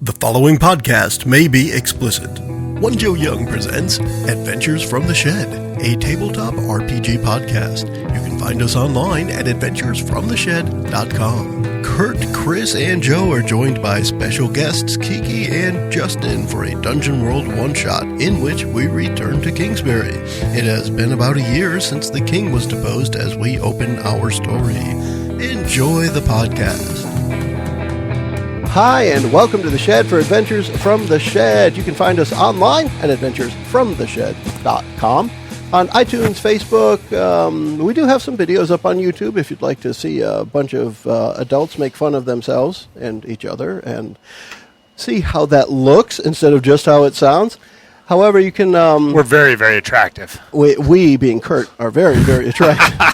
The following podcast may be explicit. One Joe Young presents Adventures from the Shed, a tabletop RPG podcast. You can find us online at adventuresfromtheshed.com. Kurt, Chris, and Joe are joined by special guests Kiki and Justin for a Dungeon World one-shot in which we return to Kingsbury. It has been about a year since the king was deposed as we open our story. Enjoy the podcast. Hi, and welcome to The Shed for Adventures from the Shed. You can find us online at adventuresfromtheshed.com. On iTunes, Facebook, we do have some videos up on YouTube if you'd like to see a bunch of adults make fun of themselves and each other and see how that looks instead of just how it sounds. However, you can... We're very, very attractive. We, being Kurt, are very, very attractive.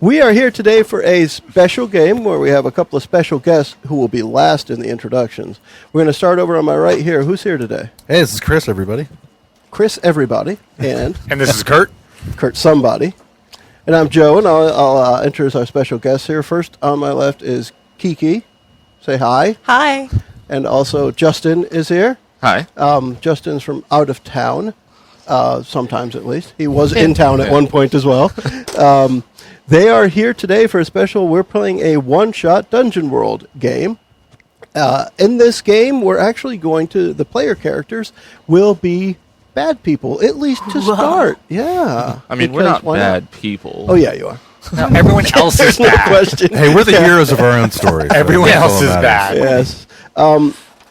We are here today for a special game where we have a couple of special guests who will be last in the introductions. We're going to start over on my right here. Who's here today? Hey, this is Chris, everybody. Chris, everybody. And And this is Kurt. Kurt, somebody. And I'm Joe, and I'll introduce our special guests here. First on my left is Kiki. Say hi. Hi. And also Justin is here. Hi. Justin's from out of town, sometimes at least. He was in town at one point as well. They are here today for a special. We're playing a one-shot Dungeon World game. In this game, we're actually going to, the player characters will be bad people, at least to start. Yeah. I mean, we're not bad people. Oh, yeah, you are. No, everyone else is No bad. question. Hey, we're the heroes of our own stories. So Everyone that's all else is that bad. Yes.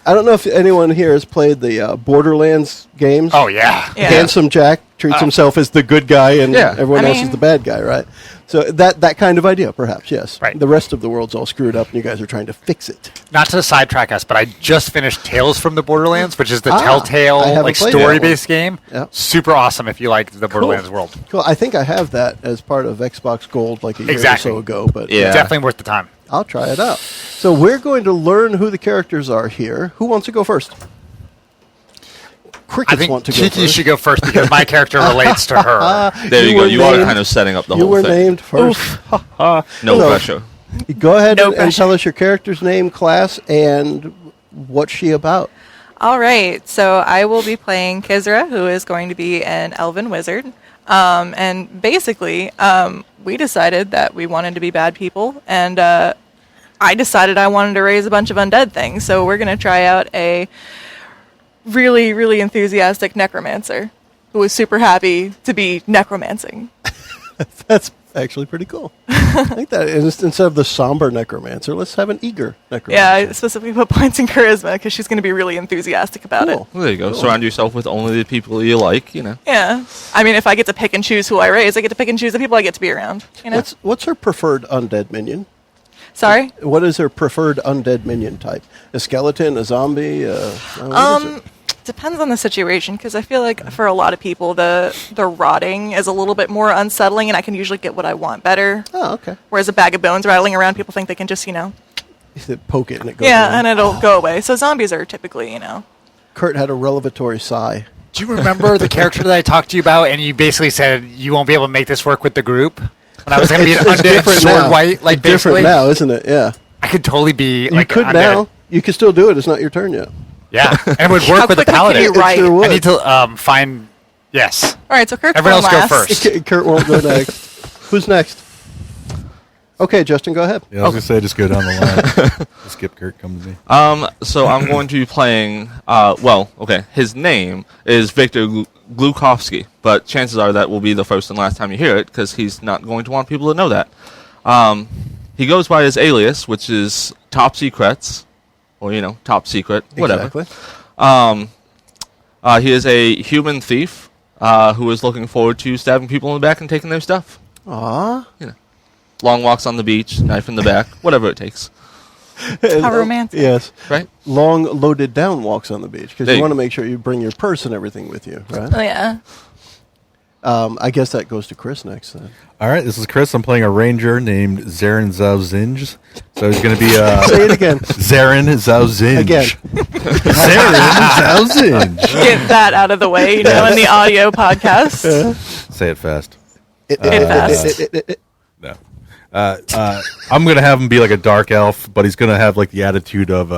I don't know if anyone here has played the Borderlands games. Oh, yeah. Handsome Jack treats himself as the good guy and Yeah. everyone else is the bad guy, right? So that kind of idea, perhaps, yes. Right. The rest of the world's all screwed up and you guys are trying to fix it. Not to sidetrack us, but I just finished Tales from the Borderlands, which is the I Telltale haven't played that story-based game. Yeah. Super awesome if you like the Borderlands world. Cool. I think I have that as part of Xbox Gold like a year or so ago. But Yeah. Definitely worth the time. I'll try it out. So we're going to learn who the characters are here. Who wants to go first? Crickets I think want to go Kiki first. should go first because my character relates to her. There you go. were You are named- kind of setting up the You whole were thing. named first. No So- pressure. Go ahead No and pressure. tell us your character's name, class, and what's she about. All right. So I will be playing Kizra, who is going to be an elven wizard. And basically, we decided that we wanted to be bad people. And I decided I wanted to raise a bunch of undead things. So we're going to try out a really, really enthusiastic necromancer who is super happy to be necromancing. That's actually pretty cool. I think that is, instead of the somber necromancer, let's have an eager necromancer. Yeah, I specifically put points in charisma because she's going to be really enthusiastic about it. Cool. Well, there you go. Cool. Surround yourself with only the people you like, you know. Yeah. I mean, if I get to pick and choose who I raise, I get to pick and choose the people I get to be around. You know? What's her preferred undead minion? Sorry? What is her preferred undead minion type? A skeleton, a zombie? What is it? Depends on the situation, because I feel like for a lot of people, the rotting is a little bit more unsettling, and I can usually get what I want better. Oh, okay. Whereas a bag of bones rattling around, people think they can just, Poke it and it goes yeah, away. and it'll go away. So zombies are typically, Kurt had a revelatory sigh. Do you remember the character that I talked to you about and you basically said you won't be able to make this work with the group? When I was going to be an undead different sword now. white, like It's different basically? now, isn't it? Yeah. I could totally be You like could undead. now. You can still do it. It's not your turn yet. Yeah, and it would How work with the quickly can paladin. you write? It sure would. I need to find... Yes. All right, so Kurt's Everyone going else go last. first. Kurt won't go next. Who's next? Okay, Justin, go ahead. Yeah, I was going to say, just go down the line. Skip Kurt, come to me. So I'm going to be playing, his name is Victor Glukovsky, but chances are that will be the first and last time you hear it, because he's not going to want people to know that. He goes by his alias, which is Top Secrets, or, Top Secret, whatever. Exactly. He is a human thief who is looking forward to stabbing people in the back and taking their stuff. Aw. Long walks on the beach, knife in the back, whatever it takes. How romantic. Yes. Right? Long, loaded down walks on the beach because There you you want to make sure you bring your purse and everything with you, right? Oh, yeah. I guess that goes to Chris next then. All right, this is Chris. I'm playing a ranger named Zarin Zauzinj. So he's going to be Say it again. Zarin Zauzinj. Again. Zarin Zauzinj. Get that out of the way, in the audio podcast. Say it fast. Fast. No. I'm going to have him be like a dark elf, but he's going to have like the attitude of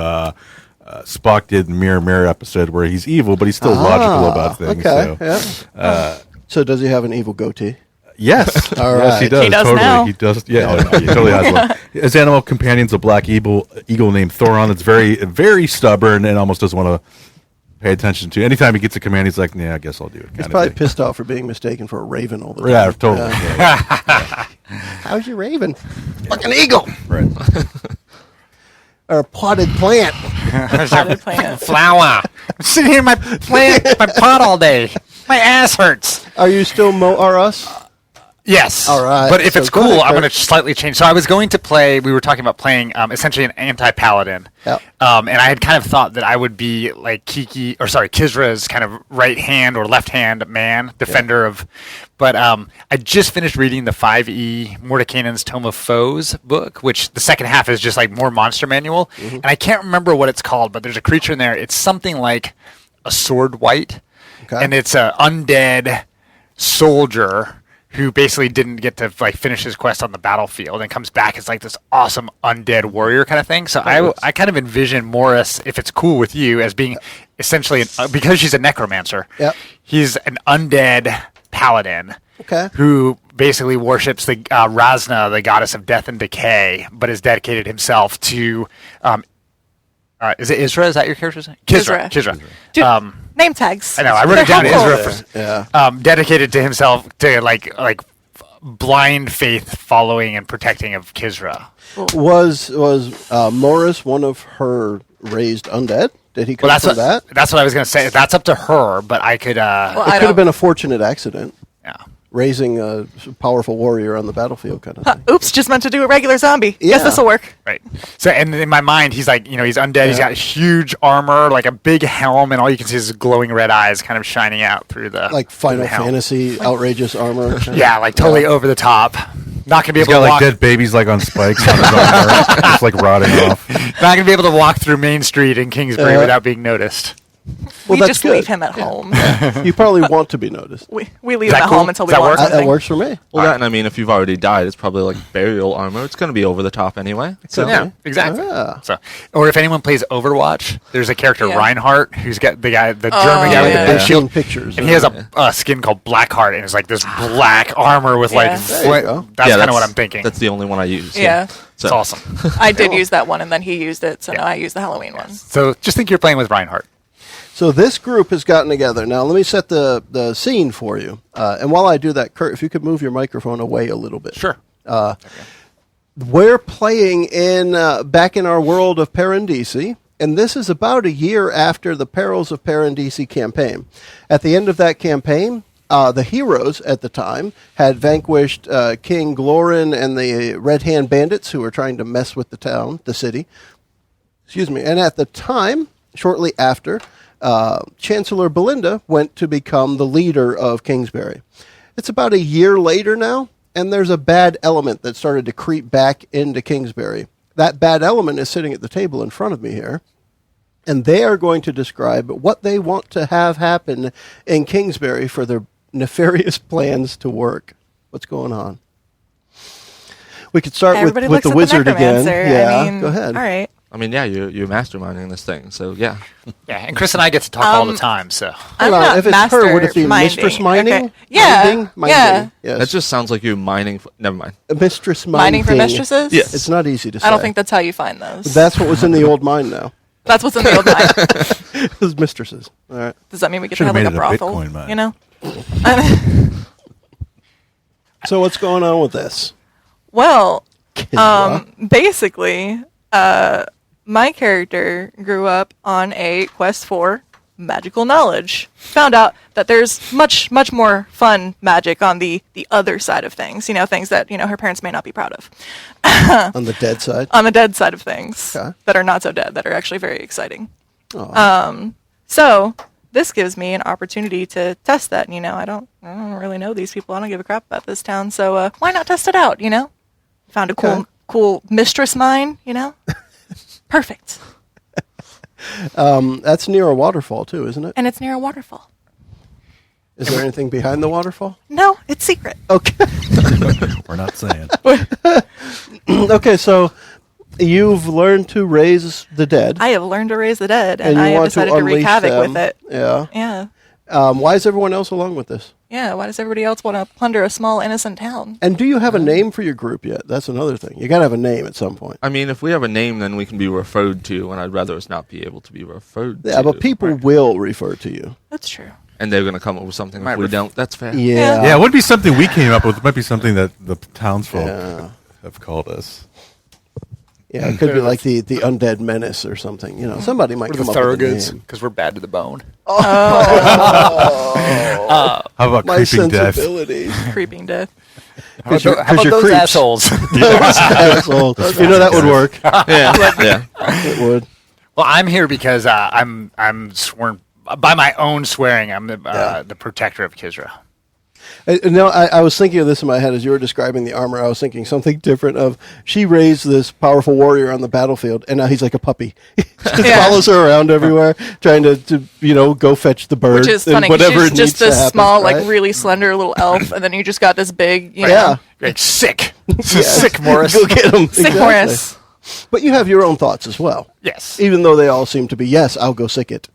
Spock did Mirror Mirror episode where he's evil, but he's still logical about things. Okay. So. Yeah. So does he have an evil goatee? Yes. All Yes, he right. does. He does totally. now. He does. Yeah, he totally has one. His animal companion's a black eagle named Thoron that's very, very stubborn and almost doesn't want to pay attention to. Anytime he gets a command, he's like, "Yeah, I guess I'll do it." He's probably pissed off for being mistaken for a raven all the time. Yeah, totally. How's your raven? Fucking eagle. Right. Or a potted plant. Potted plant. Flower. I'm sitting here in my pot all day. My ass hurts. Are you still Us? Yes. All right. But if So it's go cool, ahead, I'm Kurt. going to slightly change. So I was going to play, we were talking about playing essentially an anti-paladin. Yep. And I had kind of thought that I would be like Kizra's kind of right hand or left hand man, defender of. But I just finished reading the 5e Mordekainen's Tome of Foes book, which the second half is just like more monster manual. And I can't remember what it's called, but there's a creature in there. It's something like a sword white. Okay. And it's an undead soldier who basically didn't get to like finish his quest on the battlefield and comes back as like this awesome undead warrior kind of thing. So I kind of envision Morris, if it's cool with you, as being essentially because she's a necromancer. Yep. He's an undead paladin. Okay. Who basically worships the Razna, the goddess of death and decay, but has dedicated himself to. Is it Isra? Is that your character's name? Kizra. Dude, name tags. I know. I wrote They're it down. helpful. Isra for dedicated to himself to like blind faith following and protecting of Kizra. Was Morris one of her raised undead? Did he come from that? That's what I was going to say. That's up to her, but I could. Well, It could have been a fortunate accident. Yeah. Raising a powerful warrior on the battlefield kind of thing. Oops, just meant to do a regular zombie. Yeah. Guess this will work. Right. So, and in my mind, he's like, he's undead. He's got huge armor, like a big helm, and all you can see is glowing red eyes kind of shining out through the Like through Final the helm. Fantasy outrageous armor. Yeah, like totally over the top. Not gonna be He's able got to like walk. dead babies like on spikes on his armor, just like rotting off. Not gonna be able to walk through Main Street in Kingsbury without being noticed. Well, We that's just good. leave him at home. You probably want to be noticed. We leave Is him that at cool? home until Does we that want work? something. That works for me. Well, that, and I mean, if you've already died, it's probably like burial armor. It's going to be over the top anyway. So Yeah, exactly. Ah. So, or if anyone plays Overwatch, there's a character Yeah. Reinhardt who's got the German guy yeah. with the big I've shield, seen pictures. and he has a skin called Blackheart, and it's like this black armor with like. Yeah. There you go. That's kind of what I'm thinking. That's the only one I use. Yeah. So, It's awesome. I did use that one, and then he used it, so now I use the Halloween one. So just think you're playing with Reinhardt. So this group has gotten together. Now let me set the scene for you. And while I do that, Kurt, if you could move your microphone away a little bit. Sure. We're playing back in our world of Parandisi, and this is about a year after the Perils of Parandisi campaign. At the end of that campaign, the heroes at the time had vanquished King Glorin and the Red Hand Bandits who were trying to mess with the city. Excuse me. And at the time, shortly after, Chancellor Belinda went to become the leader of Kingsbury. It's about a year later now, and there's a bad element that started to creep back into Kingsbury. That bad element is sitting at the table in front of me here, and they are going to describe what they want to have happen in Kingsbury for their nefarious plans to work. What's going on? We could start Everybody with looks the at wizard the again. necromancer. Yeah, I mean, go ahead. All right. I mean, yeah, you're masterminding this thing. So yeah. Yeah, and Chris and I get to talk all the time. So I'm Hold on, not if it's her, would it be master-minding. mistress mining? Okay. Yeah. Minding? Yeah. Yes. That just sounds like you mining. Never mind. Mistress Mining for minding. mistresses? Yes. It's not easy to say. I don't think that's how you find those. That's what was in the old mine now. That's what's in the old mine. It was mistresses. All right. Does that mean we get Should've to have like made a it a brothel? Bitcoin mine. You know? So what's going on with this? Well, Kizra? basically, my character grew up on a quest for magical knowledge. Found out that there's much more fun magic on the other side of things. You know, things that, her parents may not be proud of. On the dead side? On the dead side of things. Okay. That are not so dead, that are actually very exciting. Oh. So this gives me an opportunity to test that. I don't really know these people. I don't give a crap about this town. So why not test it out? Found a Okay. cool mistress mine. Perfect. That's near a waterfall, too, isn't it? And it's near a waterfall. Is there anything behind the waterfall? No, it's secret. Okay. We're not saying. Okay, so you've learned to raise the dead. I have learned to raise the dead, and you I have want decided to wreak unleash havoc them. with it. Yeah. Yeah. Why is everyone else along with this? Yeah, why does everybody else want to plunder a small, innocent town? And do you have a name for your group yet? That's another thing. You got to have a name at some point. I mean, if we have a name, then we can be referred to, and I'd rather us not be able to be referred to. Yeah, but people will refer to you. That's true. And they're going to come up with something if we don't. That's fair. Yeah. Yeah, it wouldn't be something we came up with. It might be something that the townsfolk have called us. Yeah, it could be like the undead menace or something. You know, somebody might Or come the up with a Thurgoods, name. because we're bad to the bone. How about My creeping death? sensibilities. Creeping death. How about, you're- how about you're those creeps. assholes? Those assholes. You know, that would work. Yeah. It would. Well, I'm here because I'm sworn by my own swearing. I'm the protector of Kisra. I was thinking of this in my head as you were describing the armor. I was thinking something different of she raised this powerful warrior on the battlefield, and now he's like a puppy. Just follows her around everywhere, trying to go fetch the bird. Which is and funny, 'cause whatever she's it just needs to this happen, small, right? like really slender little elf, and then you just got this big, you know, Yeah. Like sick, Yes. sick Morris. Go get him. sick Exactly. Morris. But you have your own thoughts as well. Yes, Even though they all seem to be, yes, I'll go sick it.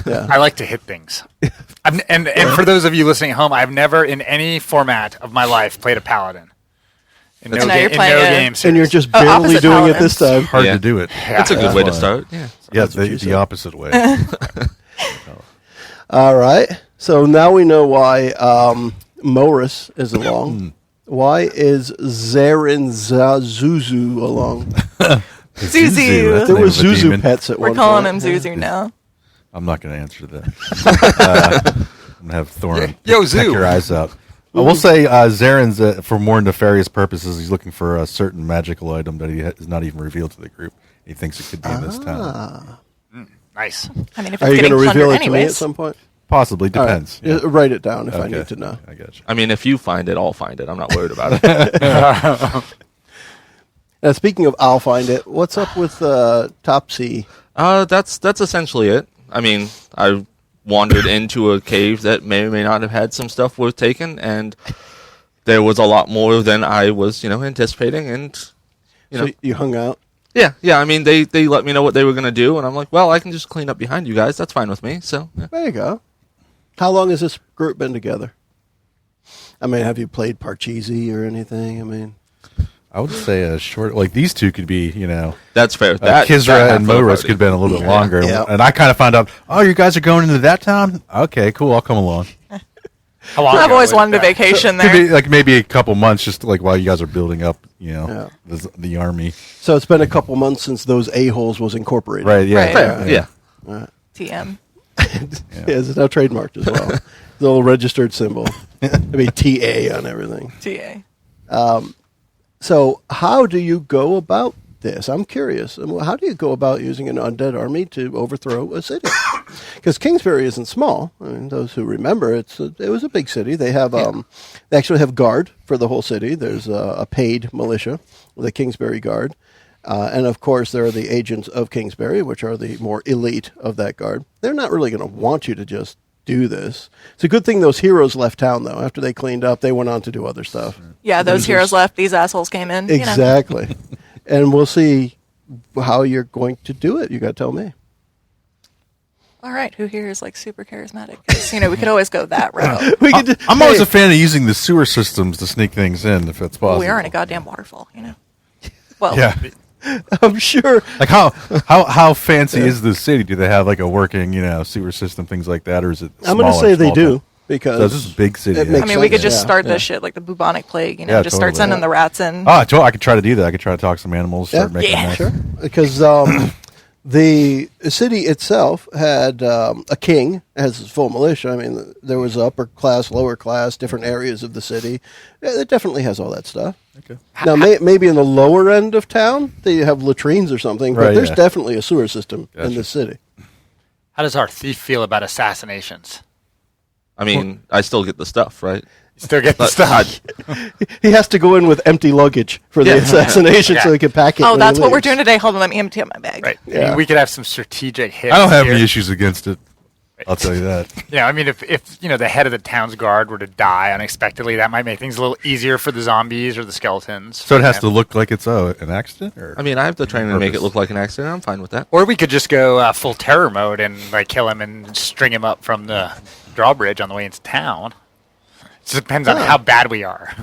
Yeah. I like to hit things. And for those of you listening at home, I've never in any format of my life played a paladin. In no, So now you're in playing no it. games. And you're just Oh, barely opposite doing it paladins. this time. Hard Yeah. to do it. That's a good way to fun. start. Yeah. Yeah, That's what you the said. opposite way. All right. So now we know why Morris is along. Why is Zarin Zuzu along? Zuzu. that's the There name were of a Zuzu demon. pets at We're one calling point. him Zuzu now. I'm not going to answer that. I'm going to have Thorin Yo, peck Zoo. your eyes out. I will say Zaren's, for more nefarious purposes, he's looking for a certain magical item that he is not even revealed to the group. He thinks it could be in this town. Nice. I mean, if Are it's you getting going to reveal plundered it to me at anyways. some point? Possibly, All right. depends. Yeah, write it down if I Okay. need to know. I got you. I mean, if you find it, I'll find it. I'm not worried about it. Now, speaking of I'll find it, what's up with Topsy? That's essentially it. I mean, I wandered into a cave that may or may not have had some stuff worth taking, and there was a lot more than I was, anticipating. And So you hung out? yeah. I mean, they let me know what they were gonna do, and I'm like, well, I can just clean up behind you guys. That's fine with me. So yeah. There you go. How long has this group been together? I mean, have you played Parcheesi or anything? I mean, I would say a short, like these two could be, That's fair. That Kisra that half and of the Morris party. could have been a little bit longer. Yeah. And I kind of found out, oh, you guys are going into that town? Okay, cool, I'll come along. How long I've ago always was wanted a that? vacation Could there. be like maybe a couple months, just like while you guys are building up, Yeah. the army. so it's been a couple months since those a-holes was incorporated. Right, yeah. Right. Fair. Yeah. TM. Yeah, it's now trademarked as well. The little registered symbol. It'd be TA on everything. TA. So how do you go about this? I'm curious. How do you go about using an undead army to overthrow a city? Because Kingsbury isn't small. I mean, those who remember, it was a big city. They have they actually have guard for the whole city. There's a paid militia, the Kingsbury Guard. And of course, there are the agents of Kingsbury, which are the more elite of that guard. They're not really going to want you to just do this. It's a good thing those heroes left town, though. After they cleaned up, they went on to do other stuff. Yeah, those heroes left. These assholes came in. you know. Exactly. And we'll see how you're going to do it. You got to tell me. All right, who here is like super charismatic? 'Cause, we could always go that route. We could, I'm always a fan of using the sewer systems to sneak things in if it's possible. We are in a goddamn waterfall, Well, Yeah. I'm sure. Like how fancy is this city? Do they have like a working, sewer system, things like that, or is it? I'm going to smaller, say they small do town? because So this is a big city. it yeah. makes I mean, we could sense, just yeah. start Yeah. this shit like the bubonic plague, Yeah, just start totally. sending the rats in. I could try to do that. I could try to talk some animals, start Yeah. making Yeah. that. Sure. Because the city itself had a king as his full militia. I mean, there was upper class, lower class, different areas of the city. It definitely has all that stuff. Okay. Now, maybe in the lower end of town, they have latrines or something, but Right, there's yeah. definitely a sewer system in Gotcha. this city. How does our thief feel about assassinations? I mean, I still get the stuff, right? Still get the But stuff. He has to go in with empty luggage for the Yeah. assassination so Yeah. he can pack it. Oh, when that's he what we're leaves. doing today. Hold on, let me empty out my bag. Right. Yeah. We could have some strategic hits. I don't have here. any issues against it. I'll tell you that. Yeah, I mean, if the head of the town's guard were to die unexpectedly, that might make things a little easier for the zombies or the skeletons. So it has to look like it's an accident? Or I mean, I have the training to make it look like an accident. I'm fine with that. Or we could just go full terror mode and kill him and string him up from the drawbridge on the way into town. It just depends on how bad we are.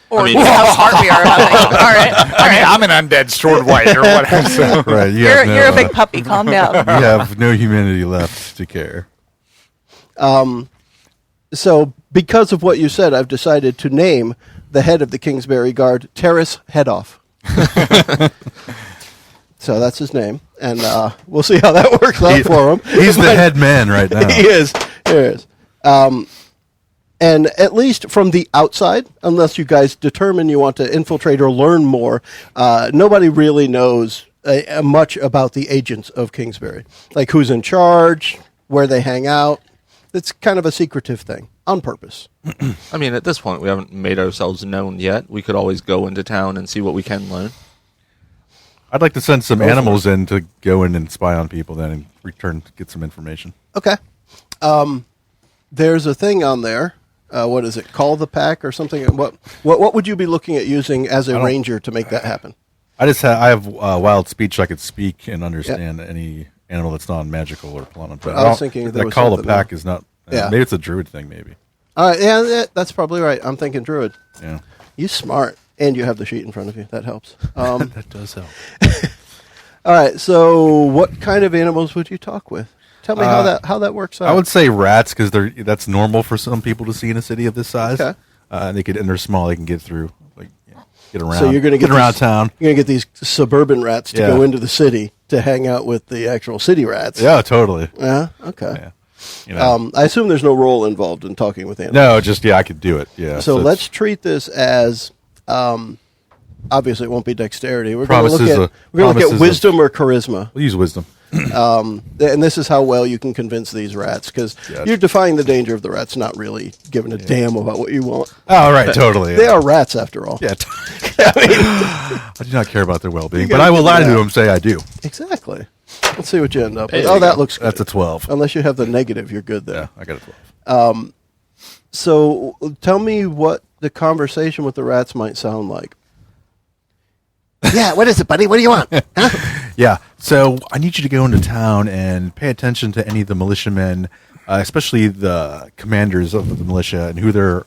Or how smart we are about things. All right. I mean, I'm an undead sword white or whatever. So. Right, You're a big puppy. Calm down. You have no humanity left to care. So, because of what you said, I've decided to name the head of the Kingsbury Guard Terrace Headoff. So that's his name, and we'll see how that works out for him. He's the head man right now. He is. There is. And at least from the outside, unless you guys determine you want to infiltrate or learn more, nobody really knows much about the agents of Kingsbury. Like who's in charge, where they hang out. It's kind of a secretive thing, on purpose. I mean, at this point, we haven't made ourselves known yet. We could always go into town and see what we can learn. I'd like to send some animals in to go in and spy on people, then in return to get some information. Okay. There's a thing on there. What is it? Call the pack or something? What would you be looking at using as a ranger to make that happen? I have wild speech. I could speak and understand any animal that's non-magical or planet. But I was thinking that call the pack is not. Yeah. Maybe it's a druid thing. Maybe. Yeah, that's probably right. I'm thinking druid. Yeah. You smart, and you have the sheet in front of you. That helps. That does help. All right. So, what kind of animals would you talk with? Tell me how that works out. I would say rats because that's normal for some people to see in a city of this size. Okay. And they're small. They can get through, get around. So you're going to get around town. You're going to get these suburban rats to go into the city to hang out with the actual city rats. Yeah, totally. Yeah. Okay. Yeah. I assume there's no role involved in talking with animals. No, just I could do it. Yeah. So let's treat this as. Obviously, it won't be dexterity. We're going to look at wisdom or charisma. We'll use wisdom. And this is how well you can convince these rats, because you're defying the danger of the rats, not really giving a damn about what you want. Oh, right, totally. They are rats, after all. Yeah. I do not care about their well-being, but I will lie to them and say I do. Exactly. Let's see what you end up with. Oh, that looks good. That's a 12. Unless you have the negative, you're good there. Yeah, I got a 12. So tell me what the conversation with the rats might sound like. Yeah, what is it, buddy? What do you want? Huh? Yeah, so I need you to go into town and pay attention to any of the militiamen, especially the commanders of the militia and who they're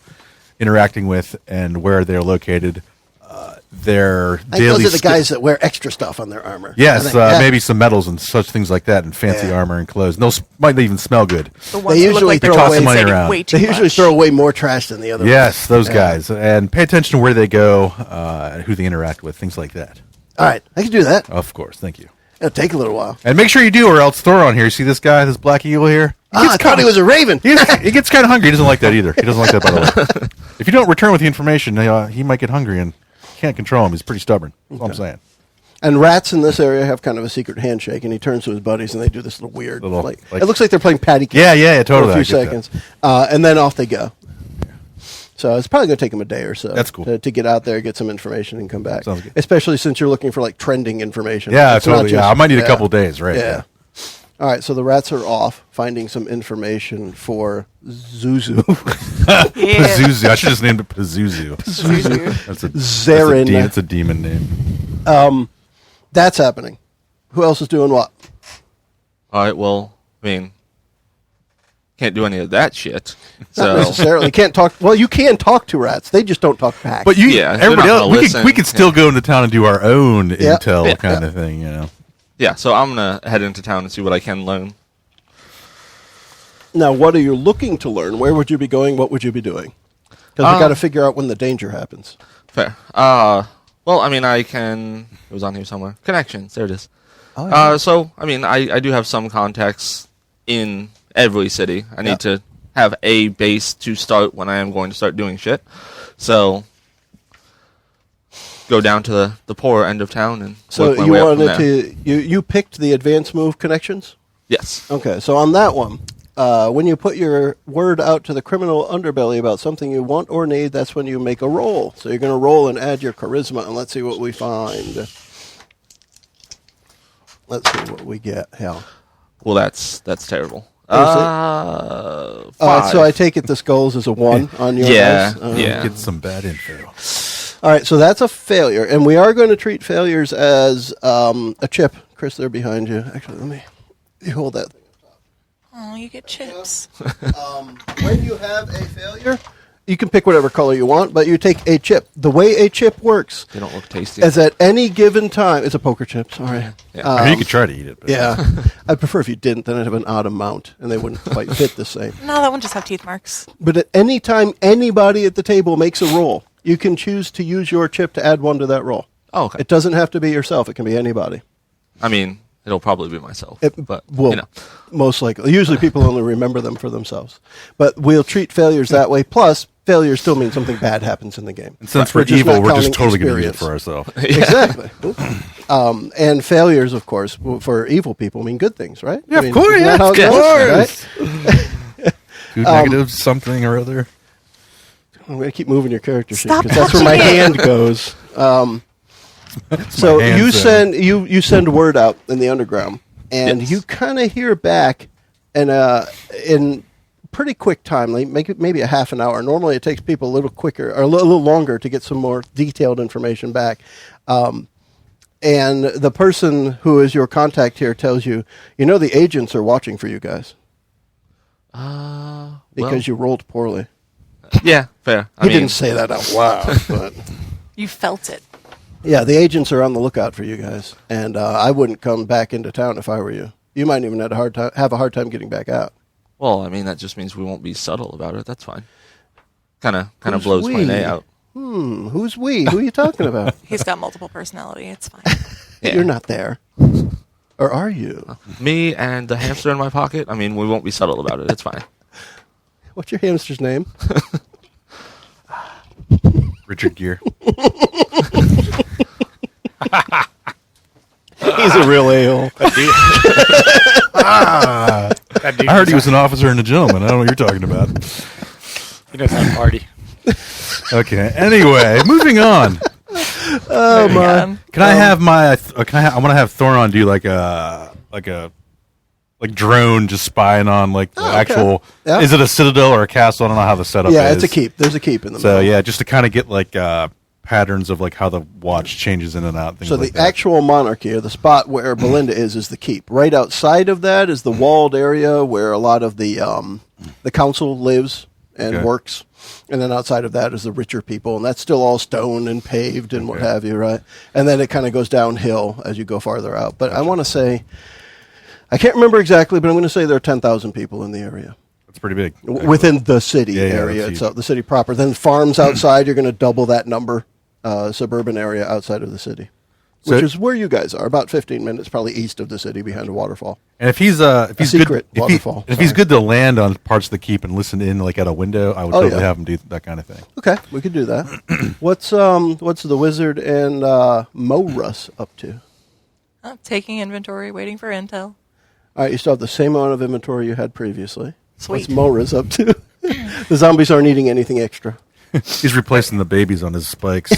interacting with and where they're located. Their daily those are the guys that wear extra stuff on their armor. Yes, maybe some medals and such things like that, and fancy armor and clothes. And those might even smell good. The ones who look like throw they're away money around. way too They usually much. throw away more trash than the other Yes, those guys. And pay attention to where they go, who they interact with, things like that. All right, I can do that. Of course, thank you. It'll take a little while. And make sure you do, or else Thoron here. See this guy, this black eagle here? I thought he was a raven. He gets kind of hungry. He doesn't like that either. He doesn't like that, by the way. If you don't return with the information, he might get hungry and can't control him. He's pretty stubborn. That's all I'm saying. And rats in this area have kind of a secret handshake, and he turns to his buddies, and they do this little weird, like it looks like they're playing patty cake. Yeah, totally. For a few seconds, and then off they go. So it's probably going to take them a day or so. That's cool. To get out there, get some information, and come back. Sounds good. Especially since you're looking for trending information. Yeah, It's not totally. just- I might need a couple days, right? Yeah. All right, so the rats are off finding some information for Zuzu. Yeah. Pazuzu. I should just named it Pazuzu. Zarin. That's a demon name. That's happening. Who else is doing what? All right, well, I mean, can't do any of that shit. Not So necessarily. Can't talk. Well, you can talk to rats. They just don't talk back. But Yeah, they're everybody not else, gonna we listen. could still go into town and do our own Yeah. intel Yeah. kind of thing, you know. yeah, so I'm gonna head into town and see what I can learn. Now, what are you looking to learn? Where would you be going? What would you be doing? Because we got to figure out when the danger happens. Fair. Well, I mean, I can. It was on here somewhere. Connections. There it is. Oh, yeah. So, I mean, I do have some contacts in every city. I Yeah. need to have a base to start when I am going to start doing shit. So, go down to the poorer end of town and So work my you way up from wanted there. to you picked the advanced move connections. Yes. Okay, so on that one, when you put your word out to the criminal underbelly about something you want or need, that's when you make a roll. So you're going to roll and add your charisma, and let's see what we find. Let's see what we get. Hell, Well, that's terrible. So 5. I take it the skulls is a 1 on your Yeah, dice? yeah. Get some bad info. All right, so that's a failure, and we are going to treat failures as a chip. Chris, they're behind you. Actually, you hold that. Oh, you get chips. When you have a failure, you can pick whatever color you want, but you take a chip. The way a chip works They don't look tasty. is at any given time. It's a poker chip, sorry. Yeah. I mean, you could try to eat it. But Yeah. I'd prefer if you didn't, then I'd have an odd amount, and they wouldn't quite fit the same. No, that one just have teeth marks. But at any time anybody at the table makes a roll, you can choose to use your chip to add 1 to that roll. Oh, okay. It doesn't have to be yourself. It can be anybody. I mean, it'll probably be myself. But, Well, most likely. Usually people only remember them for themselves. But we'll treat failures that way. Plus, failure still means something bad happens in the game. And since we're just evil, not we're just counting totally going to use it experience. for ourselves. Exactly. And failures, of course, for evil people mean good things, right? Yeah, I mean, of course. isn't that how it goes, right? Two negatives, something or other. I'm going to keep moving your character sheet Stop because that's where my touching it. hand goes. So my hand you sound. you send word out in the underground, and Yes. you kind of hear back, and in pretty quick time, like maybe a half an hour. Normally, it takes people a little quicker or a little longer to get some more detailed information back. And the person who is your contact here tells you, the agents are watching for you guys because you rolled poorly. yeah, fair. He didn't say that out loud, but. You felt it. Yeah, the agents are on the lookout for you guys, and I wouldn't come back into town if I were you. You might even have a hard time getting back out. Well, I mean, that just means we won't be subtle about it. That's fine. Kind of Who's blows my we? day out. Who's we? Who are you talking about? He's got multiple personality. It's fine. Yeah. You're not there, or are you? Me and the hamster in my pocket. I mean, we won't be subtle about it. It's fine. What's your hamster's name? Richard Gere. He's a real a-hole. I heard he was an officer and a gentleman. I don't know what you're talking about. He doesn't have a party. Okay. Anyway, moving on. Oh my! Again. I have my? I want to have Thoron do like a drone just spying on like the okay. actual. Yeah. Is it a citadel or a castle? I don't know how the setup is. Yeah, it's a keep. There's a keep in the So middle. yeah, just to kind of get like patterns of like how the watch changes in and out. Things So like the that. actual monarchy, or the spot where Belinda is the keep. Right outside of that is the walled area where a lot of the council lives and Okay. works. And then outside of that is the richer people, and that's still all stone and paved and what Okay. have you, right? And then it kind of goes downhill as you go farther out. But I want to say, I can't remember exactly, but I'm going to say there are 10,000 people in the area. That's pretty big. Within the city Yeah, area that's itself, the city proper. Then farms outside, you're going to double that number, suburban area outside of the city, which So- is where you guys are, about 15 minutes probably east of the city behind a waterfall. And if he's secret good, waterfall, if he's sorry. good to land on parts of the keep and listen in like at a window, I would Oh, totally yeah. have him do that kind of thing. Okay, we could do that. What's the wizard and Morus up to? Taking inventory, waiting for intel. All right, you still have the same amount of inventory you had previously. Sweet. What's Morus up to? The zombies aren't eating anything extra. He's replacing the babies on his spikes.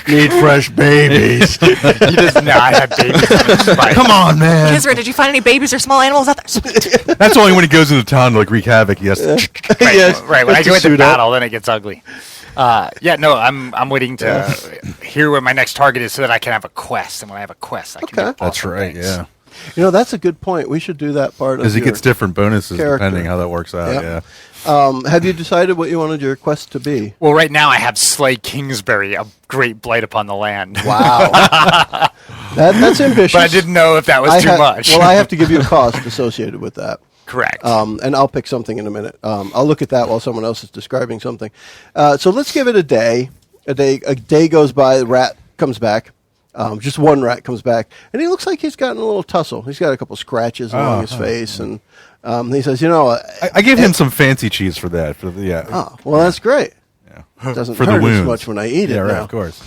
Need fresh babies. He does not have babies on his spike. Come on, man. Kisra, did you find any babies or small animals out there? Sweet. That's only when he goes into town to like wreak havoc. Yes. Right, Yes, right. When I just go to into suit up. battle, then it gets ugly. I'm waiting to hear where my next target is so that I can have a quest. And when I have a quest, I can Okay. do That's awesome right. things. Yeah. That's a good point. We should do that part of Because he your- gets different bonuses character. depending how that works out. Yep. Yeah. Have you decided what you wanted your quest to be? Well, right now I have Slay Kingsbury, a great blight upon the land. Wow. That's ambitious. But I didn't know if that was too much. Well, I have to give you a cost associated with that. Correct. And I'll pick something in a minute. I'll look at that while someone else is describing something. So let's give it a day. A day goes by. The rat comes back. Just one rat comes back, and he looks like he's gotten a little tussle. He's got a couple scratches along his face, and he says, I gave him some fancy cheese for that. Oh, well, that's great. Yeah. Doesn't For the hurt as wounds. much when I eat it. Yeah, right. now. Of course.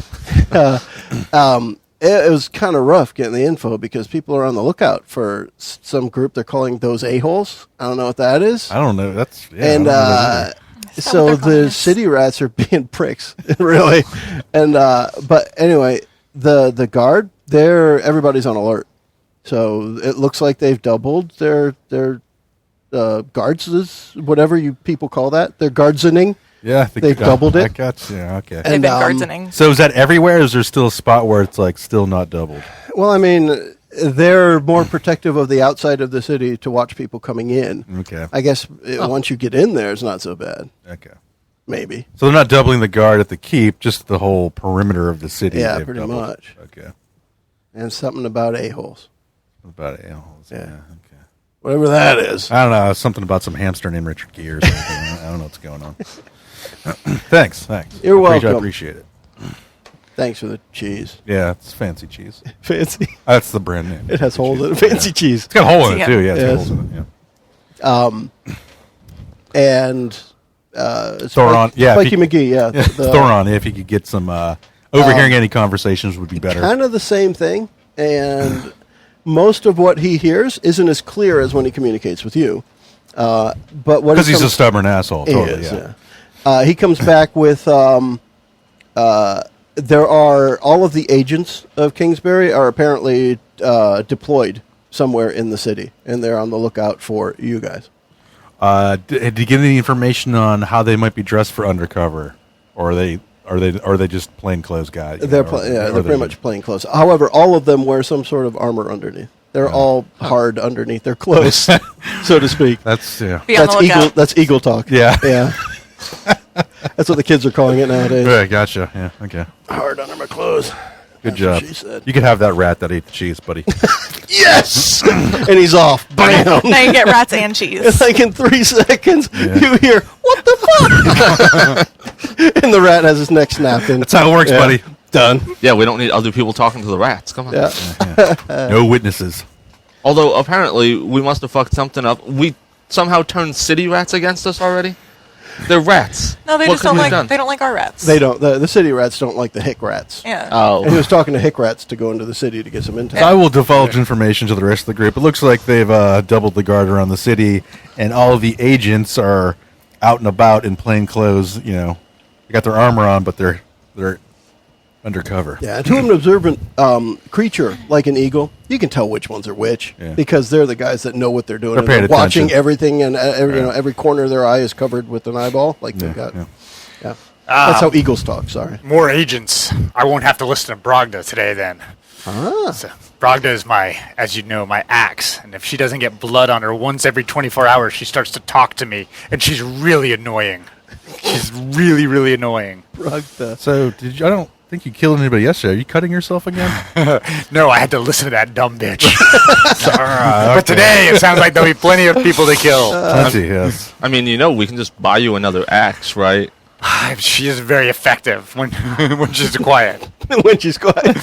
It was kind of rough getting the info because people are on the lookout for some group they're calling those a-holes. I don't know what that is. I don't know. That's yeah, And I don't know that either. Is that so what they're calling the us? city rats are being pricks, really. And but anyway, the guard, everybody's on alert. So it looks like they've doubled their guards, whatever you people call that. Their guardsening. Yeah, I think They've doubled it. Yeah, okay. They've And, been guardsening. So is that everywhere? Or is there still a spot where it's like still not doubled? Well, I mean, they're more protective of the outside of the city to watch people coming in. Okay. I guess once you get in there, it's not so bad. Okay. Maybe. So they're not doubling the guard at the keep, just the whole perimeter of the city. Yeah, they've pretty doubled. much. Okay. And something about a-holes. About a-holes. Yeah. Okay. Whatever that is. I don't know. Something about some hamster named Richard Gere or something. I don't know what's going on. Thanks. You're welcome. I appreciate it. Thanks for the cheese. Yeah, it's fancy cheese. Fancy. That's the brand name. It has holes in it. Fancy cheese. It's got a hole in it, Yeah. too. Yeah, it's got Yes. holes in it. Yeah. And Thoron. Yeah. Spiky McGee, yeah. Thoron, if you could get some overhearing any conversations would be better. Kind of the same thing. And most of what he hears isn't as clear as when he communicates with you. But what Because he's a stubborn asshole. He Totally, is, yeah. He comes back with there are all of the agents of Kingsbury are apparently deployed somewhere in the city, and they're on the lookout for you guys. Did you get any information on how they might be dressed for undercover, or are they just plain clothes guys? They're pretty much plain clothes. However, all of them wear some sort of armor underneath. They're all hard underneath their clothes, so to speak. That's yeah. Be on the lookout. That's eagle talk. Yeah. Yeah. That's what the kids are calling it nowadays. Right, gotcha. Yeah, okay. Hard under my clothes. Good That's job. what she said. You could have that rat that ate the cheese, buddy. Yes! And he's off. Bam! Now you get rats and cheese. It's like in 3 seconds, Yeah. you hear, what the fuck? And the rat has his neck snapped in. That's how it works, Yeah. buddy. Done. Yeah, we don't need other people talking to the rats. Come on. Yeah. No witnesses. Although apparently we must have fucked something up. We somehow turned city rats against us already. They're rats. No, they What just could don't we like. have done? They don't like our rats. They don't. The city rats don't like the hick rats. Yeah. Oh. And he was talking to hick rats to go into the city to get some intel. So I will divulge information to the rest of the group. It looks like they've doubled the guard around the city, and all of the agents are out and about in plain clothes. You know, they got their armor on, but they're undercover. Yeah, and to an observant creature like an eagle, you can tell which ones are which Yeah. because they're the guys that know what they're doing. They're and paying watching attention. everything, and Right. every corner of their eye is covered with an eyeball. Like they've got. yeah. Yeah. That's how eagles talk. Sorry. More agents. I won't have to listen to Brogda today then. So, Brogda is as you know, my axe. And if she doesn't get blood on her once every 24 hours, she starts to talk to me. And she's really annoying. She's really, really annoying. So I don't think you killed anybody yesterday. Are you cutting yourself again? No, I had to listen to that dumb bitch. But today, it sounds like there'll be plenty of people to kill. Plenty, yes. I mean, we can just buy you another axe, right? She is very effective when she's quiet. When she's quiet.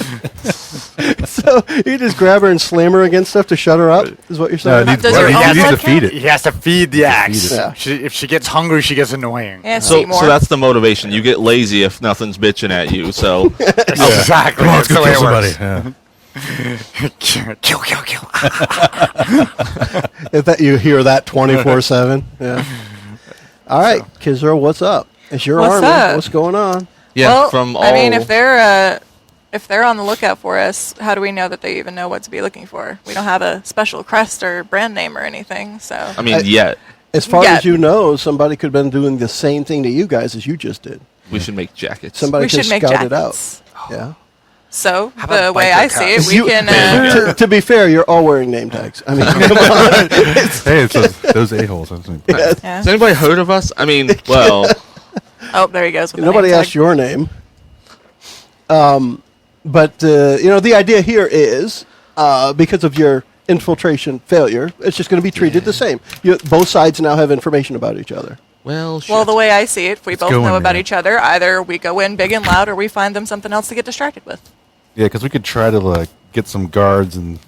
So you just grab her and slam her against stuff to shut her up, is what you're saying? No, it needs, Does your he own needs to blood feed count? it. He has to feed the axe. Yeah. If she gets hungry, she gets annoying. Yeah, So Seymour. that's the motivation. You get lazy if nothing's bitching at you. So Exactly. Come on, let's That's the go way kill it somebody. works. Yeah. Kill. If that you hear that 24/7. Yeah. All right, Kizra, what's up? It's your What's army. up? What's going on? yeah, well, from all. I mean, if they're on the lookout for us, how do we know that they even know what to be looking for? We don't have a special crest or brand name or anything, so. I mean, yet As far Yeah. as you know, somebody could have been doing the same thing to you guys as you just did. we should make jackets. Somebody we could should make scout it out. jackets. Yeah. So How about the way biker I see it, cups? we You- can. to be fair, you're all wearing name tags. I mean, come on. Hey, it's those a-holes. That's what- Yeah. Has anybody heard of us? I mean, well, Oh, there he goes. With Nobody the name asked tag. your name. But the idea here is because of your infiltration failure, it's just going to be treated the same. Both sides now have information about each other. well, shit. Well, the way I see it, if we both go know in, about yeah. each other, either we go in big and loud, or we find them something else to get distracted with. Yeah, because we could try to get some guards and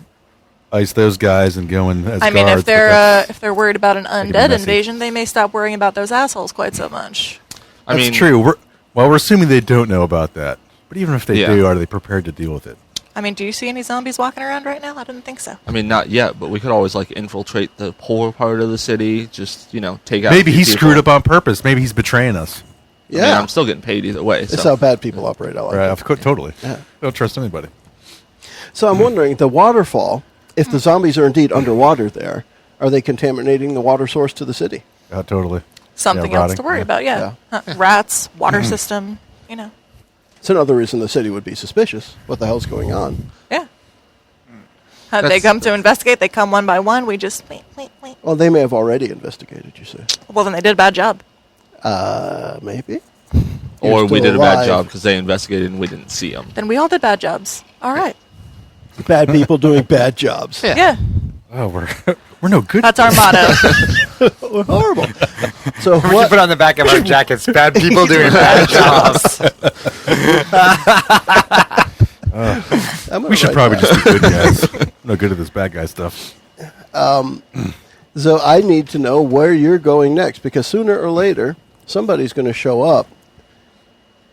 ice those guys and go in as I mean, guards. if but that's- they're worried about an be undead messy. invasion, they may stop worrying about those assholes quite so much. I that's mean, true. We're assuming they don't know about that. But even if they Yeah. do, are they prepared to deal with it? I mean, do you see any zombies walking around right now? I didn't think so. I mean, not yet, but we could always infiltrate the poor part of the city. Just take out. Maybe a few he people. screwed up on purpose. Maybe he's betraying us. I mean, I'm still getting paid either way. That's So. how bad people operate. I like Right? it. Of course, totally. Yeah. Don't trust anybody. So I'm wondering, the waterfall if the zombies are indeed underwater there, are they contaminating the water source to the city? Totally. Something Yeah, else rotting, to worry yeah. about, yeah. Rats, water system, you know. It's another reason the city would be suspicious. What the hell's going on? Yeah. They come to investigate. They come one by one. We just wait. Well, they may have already investigated, you say. Well, then they did a bad job. Maybe. Or You're we still did a bad alive. job because they investigated and we didn't see them. Then we all did bad jobs. All right. Bad people doing bad jobs. Yeah. Oh, we're no good. That's our motto. We're horrible. So We should what? put on the back of our jackets, bad people doing bad jobs. I'm gonna We should write probably that. just be good guys. No good at this bad guy stuff. So I need to know where you're going next, because sooner or later somebody's going to show up,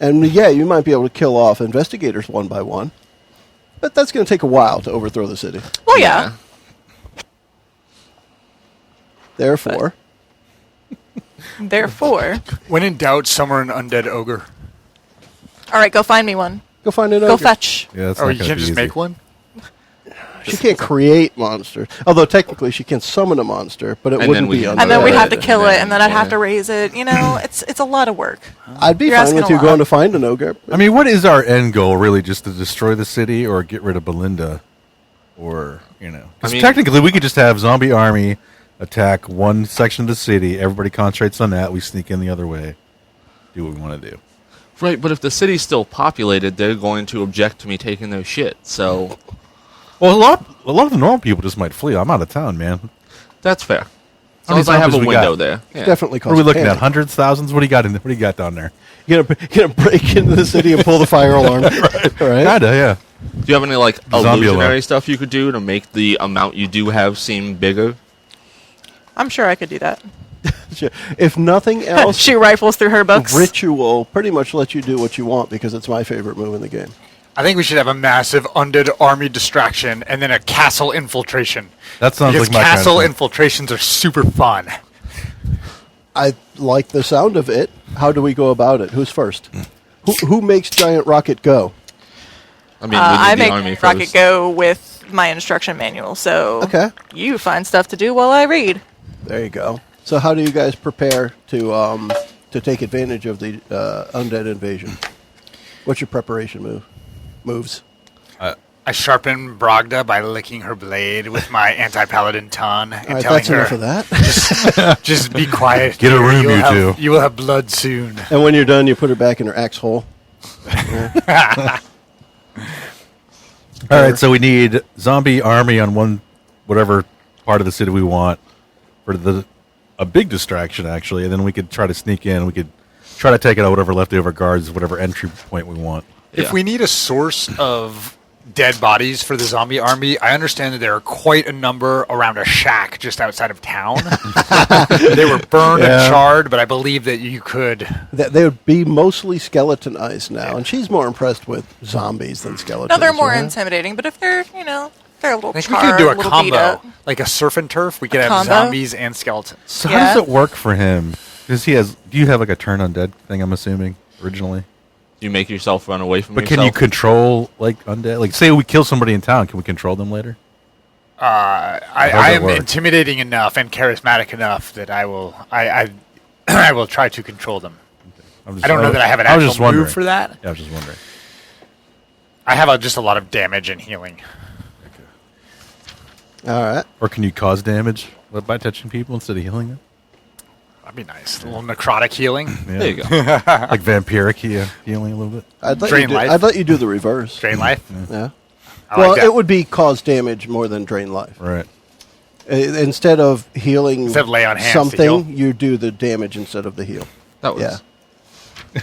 and yeah, you might be able to kill off investigators one by one, but that's going to take a while to overthrow the city. Well, yeah. Therefore, Therefore, When in doubt, summon an undead ogre. all right, go find me one. go find an Go ogre. fetch. Yeah, that's Oh, not you gonna can't be just easy. make one? She can't create monsters, although technically she can summon a monster, but it And wouldn't then we be can- undead. And then we'd have to And kill it, then- and then I'd have yeah. to raise it. You know, it's a lot of work. I'd be You're fine asking with a you lot. going to find an ogre. I mean, what is our end goal, really? Just to destroy the city or get rid of Belinda? Or, you know. 'Cause I mean- technically, we could just have zombie army attack one section of the city. Everybody concentrates on that. We sneak in the other way. Do what we want to do. Right, but if the city's still populated, they're going to object to me taking their shit. So Well, a lot of the normal people just might flee. I'm out of town, man. that's fair. As How long many as I have a zombies we window got? there. Yeah. Definitely What cause are we looking panic. at? Hundreds, thousands? What do you got What do you got down there? You're gonna break into the city and pull the fire alarm, right? Kinda, yeah. Do you have any like Zombie illusionary alarm. stuff you could do to make the amount you do have seem bigger? I'm sure I could do that. If nothing else, Shoot rifles through her books. ritual pretty much lets you do what you want because it's my favorite move in the game. I think we should have a massive undead army distraction and then a castle infiltration. That sounds Because like my kind of castle thing. infiltrations are super fun. I like the sound of it. How do we go about it? Who's first? Who makes Giant Rocket go? I mean, I we need make the army Rocket first. go with my instruction manual, so Okay. you find stuff to do while I read. There you go. So how do you guys prepare to take advantage of the undead invasion? What's your preparation moves? I sharpen Brogda by licking her blade with my anti-paladin tongue and All right, telling that's enough of her, that. just be quiet. Get a room, You'll you have- two. You will have blood soon. And when you're done, you put her back in her axe hole. All right, so we need zombie army on one, whatever part of the city we want for a big distraction, actually, and then we could try to sneak in. We could try to take out whatever leftover guards, whatever entry point we want. If Yeah. we need a source of dead bodies for the zombie army, I understand that there are quite a number around a shack just outside of town. They were burned Yeah. and charred, but I believe that you could. They would be mostly skeletonized now, and she's more impressed with zombies than skeletons. No, they're more right? intimidating, but if they're, they're a little I think we charred, could do a little beat combo, up. like a surf and turf. We could have combo? zombies and skeletons. So Yeah. how does it work for him? Because do you have like a turn undead thing? I'm assuming originally, You make yourself run away from but yourself. can you control like undead? Like, say we kill somebody in town, can we control them later? I that am work? intimidating enough and charismatic enough that I will. I will try to control them. I don't know that I have an I was just actual wondering. move for that. Yeah, I was just wondering. I have just a lot of damage and healing. All right. Or can you cause damage by touching people instead of healing them? That'd be nice. A little necrotic healing. Yeah. There you go. Like vampiric healing a little bit. Drain life. I'd let you do the reverse. Drain life. Yeah. I Well, like that. it would be cause damage more than drain life. Right. Instead of healing Instead of lay on hands to something, heal. you do the damage instead of the heal. That was.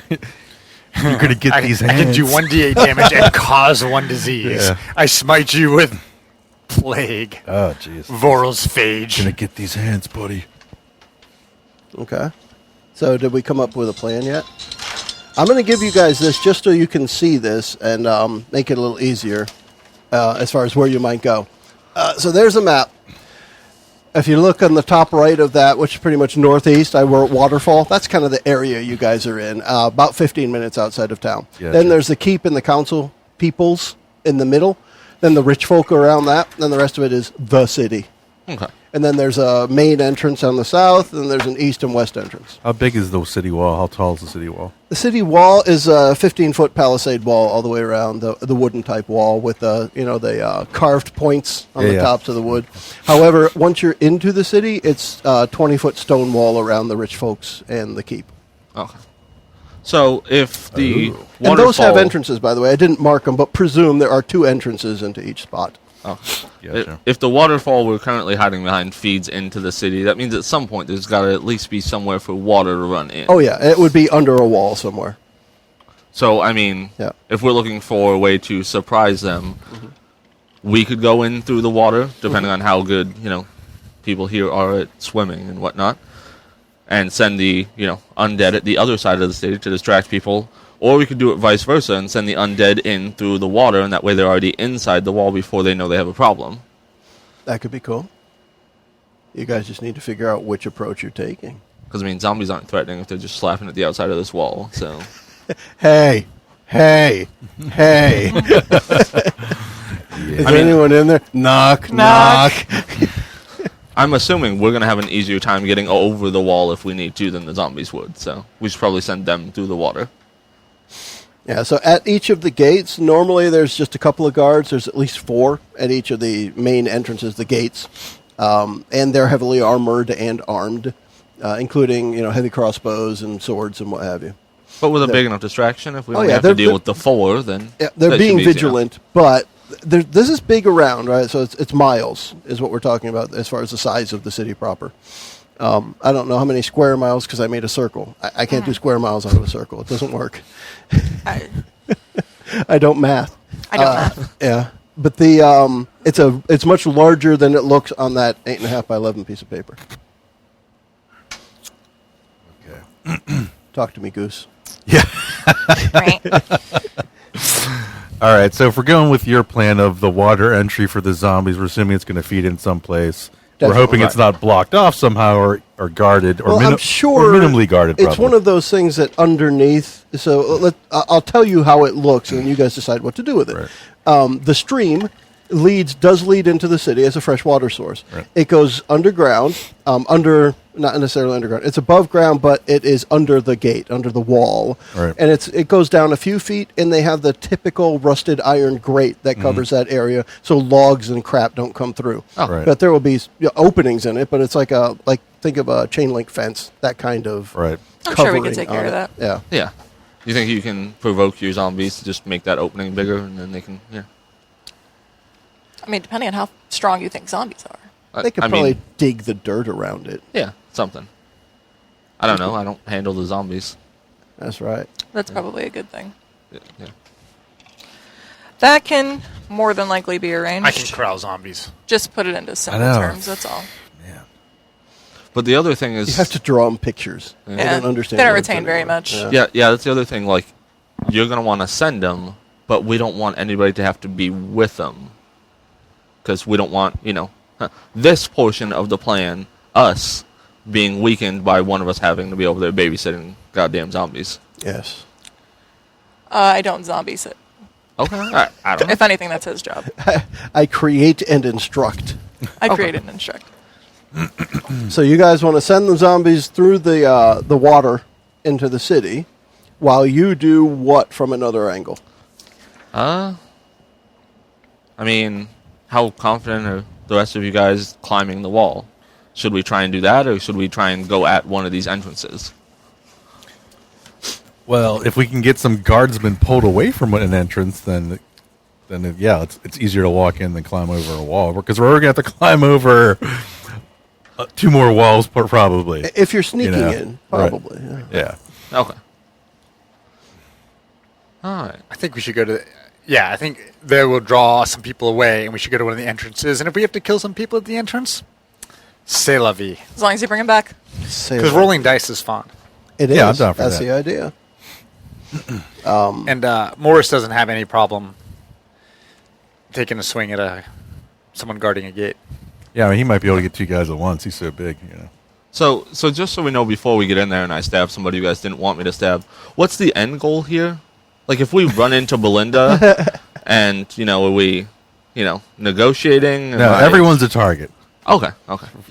Yeah. You're gonna get these I can hands. do 1d8 damage and cause one disease. Yeah. I smite you with plague. Oh, jeez. Voral's phage. Gonna get these hands, buddy. Okay. So did we come up with a plan yet? I'm going to give you guys this just so you can see this and make it a little easier as far as where you might go. So there's a map. If you look on the top right of that, which is pretty much northeast, I wrote Waterfall. That's kind of the area you guys are in, about 15 minutes outside of town. Yeah, Then sure. there's the keep and the council peoples in the middle. Then the rich folk around that. Then the rest of it is the city. Okay. And then there's a main entrance on the south, and there's an east and west entrance. How big is the city wall? How tall is the city wall? The city wall is a 15-foot palisade wall all the way around, the wooden type wall with the carved points on the tops of the wood. However, once you're into the city, it's a 20-foot stone wall around the rich folks and the keep. Okay. So if the waterfall... And those have entrances, by the way. I didn't mark them, but presume there are 2 entrances into each spot. Oh. Gotcha. If the waterfall we're currently hiding behind feeds into the city, that means at some point there's got to at least be somewhere for water to run in. Oh, yeah. It would be under a wall somewhere. So, I mean, if we're looking for a way to surprise them, we could go in through the water, depending on how good, people here are at swimming and whatnot, and send the, undead at the other side of the city to distract people. Or we could do it vice versa and send the undead in through the water, and that way they're already inside the wall before they know they have a problem. That could be cool. You guys just need to figure out which approach you're taking. Because, zombies aren't threatening if they're just slapping at the outside of this wall, so... Hey! Is there anyone in there? Knock. I'm assuming we're going to have an easier time getting over the wall if we need to than the zombies would, so we should probably send them through the water. Yeah, so at each of the gates, normally there's just a couple of guards. There's at least 4 at each of the main entrances, the gates. And they're heavily armored and armed, including, heavy crossbows and swords and what have you. But with a big enough distraction, if we only have to deal with the 4, then... Yeah, they're being vigilant, but this is big around, right? So it's miles is what we're talking about as far as the size of the city proper. I don't know how many square miles because I made a circle. I can't do square miles out of a circle. It doesn't work. I don't math. I don't math. Yeah, but the it's much larger than it looks on that 8.5 by 11 piece of paper. Okay. Talk to me, Goose. Yeah. Right. All right. So if we're going with your plan of the water entry for the zombies, we're assuming it's going to feed in someplace. Definitely. We're hoping it's not blocked off somehow or guarded or, I'm sure or minimally guarded. It's one of those things that underneath. So I'll tell you how it looks, and you guys decide what to do with it. Right. The stream does lead into the city as a fresh water source. Right. It goes underground, not necessarily underground. It's above ground, but it is under the gate, under the wall. Right. And it goes down a few feet, and they have the typical rusted iron grate that covers that area, so logs and crap don't come through. Oh. Right. But there will be openings in it, but it's like think of a chain link fence, that kind of. Right. I'm sure we can covering take on care of it. that. Yeah. Yeah. You think you can provoke your zombies to just make that opening bigger, and then they can... Yeah. Depending on how strong you think zombies are. They could probably dig the dirt around it. Yeah, something. I don't know. I don't handle the zombies. That's right. That's probably a good thing. Yeah. That can more than likely be arranged. I can corral zombies. Just put it into simple know. terms, that's all. Yeah. But the other thing is... You have to draw them pictures. Yeah. They don't understand. They don't what it's retain very anymore. much. Yeah, that's the other thing. Like, you're going to want to send them, but we don't want anybody to have to be with them. Because we don't want, this portion of the plan, us, being weakened by one of us having to be over there babysitting goddamn zombies. Yes. I don't zombie sit. Okay. All right. I don't know. If anything, that's his job. I create and instruct. I create and instruct. So you guys want to send the zombies through the water into the city, while you do what from another angle? How confident are the rest of you guys climbing the wall? Should we try and do that, or should we try and go at one of these entrances? Well, if we can get some guardsmen pulled away from an entrance, then it's easier to walk in than climb over a wall. Because we're going to have to climb over 2 more walls, probably. If you're sneaking in, probably. Right. Yeah. Yeah. Okay. All right. I think we should go to... Yeah, I think they will draw some people away, and we should go to one of the entrances. And if we have to kill some people at the entrance, c'est la vie. As long as you bring them back. Because rolling dice is fun. It is. Yeah, I'm down for That's that. the idea. And Morris doesn't have any problem taking a swing at someone guarding a gate. Yeah, he might be able to get 2 guys at once. He's so big, So just so we know before we get in there and I stab somebody you guys didn't want me to stab, what's the end goal here? Like, if we run into Belinda and, we negotiating? No, everyone's a target. Okay.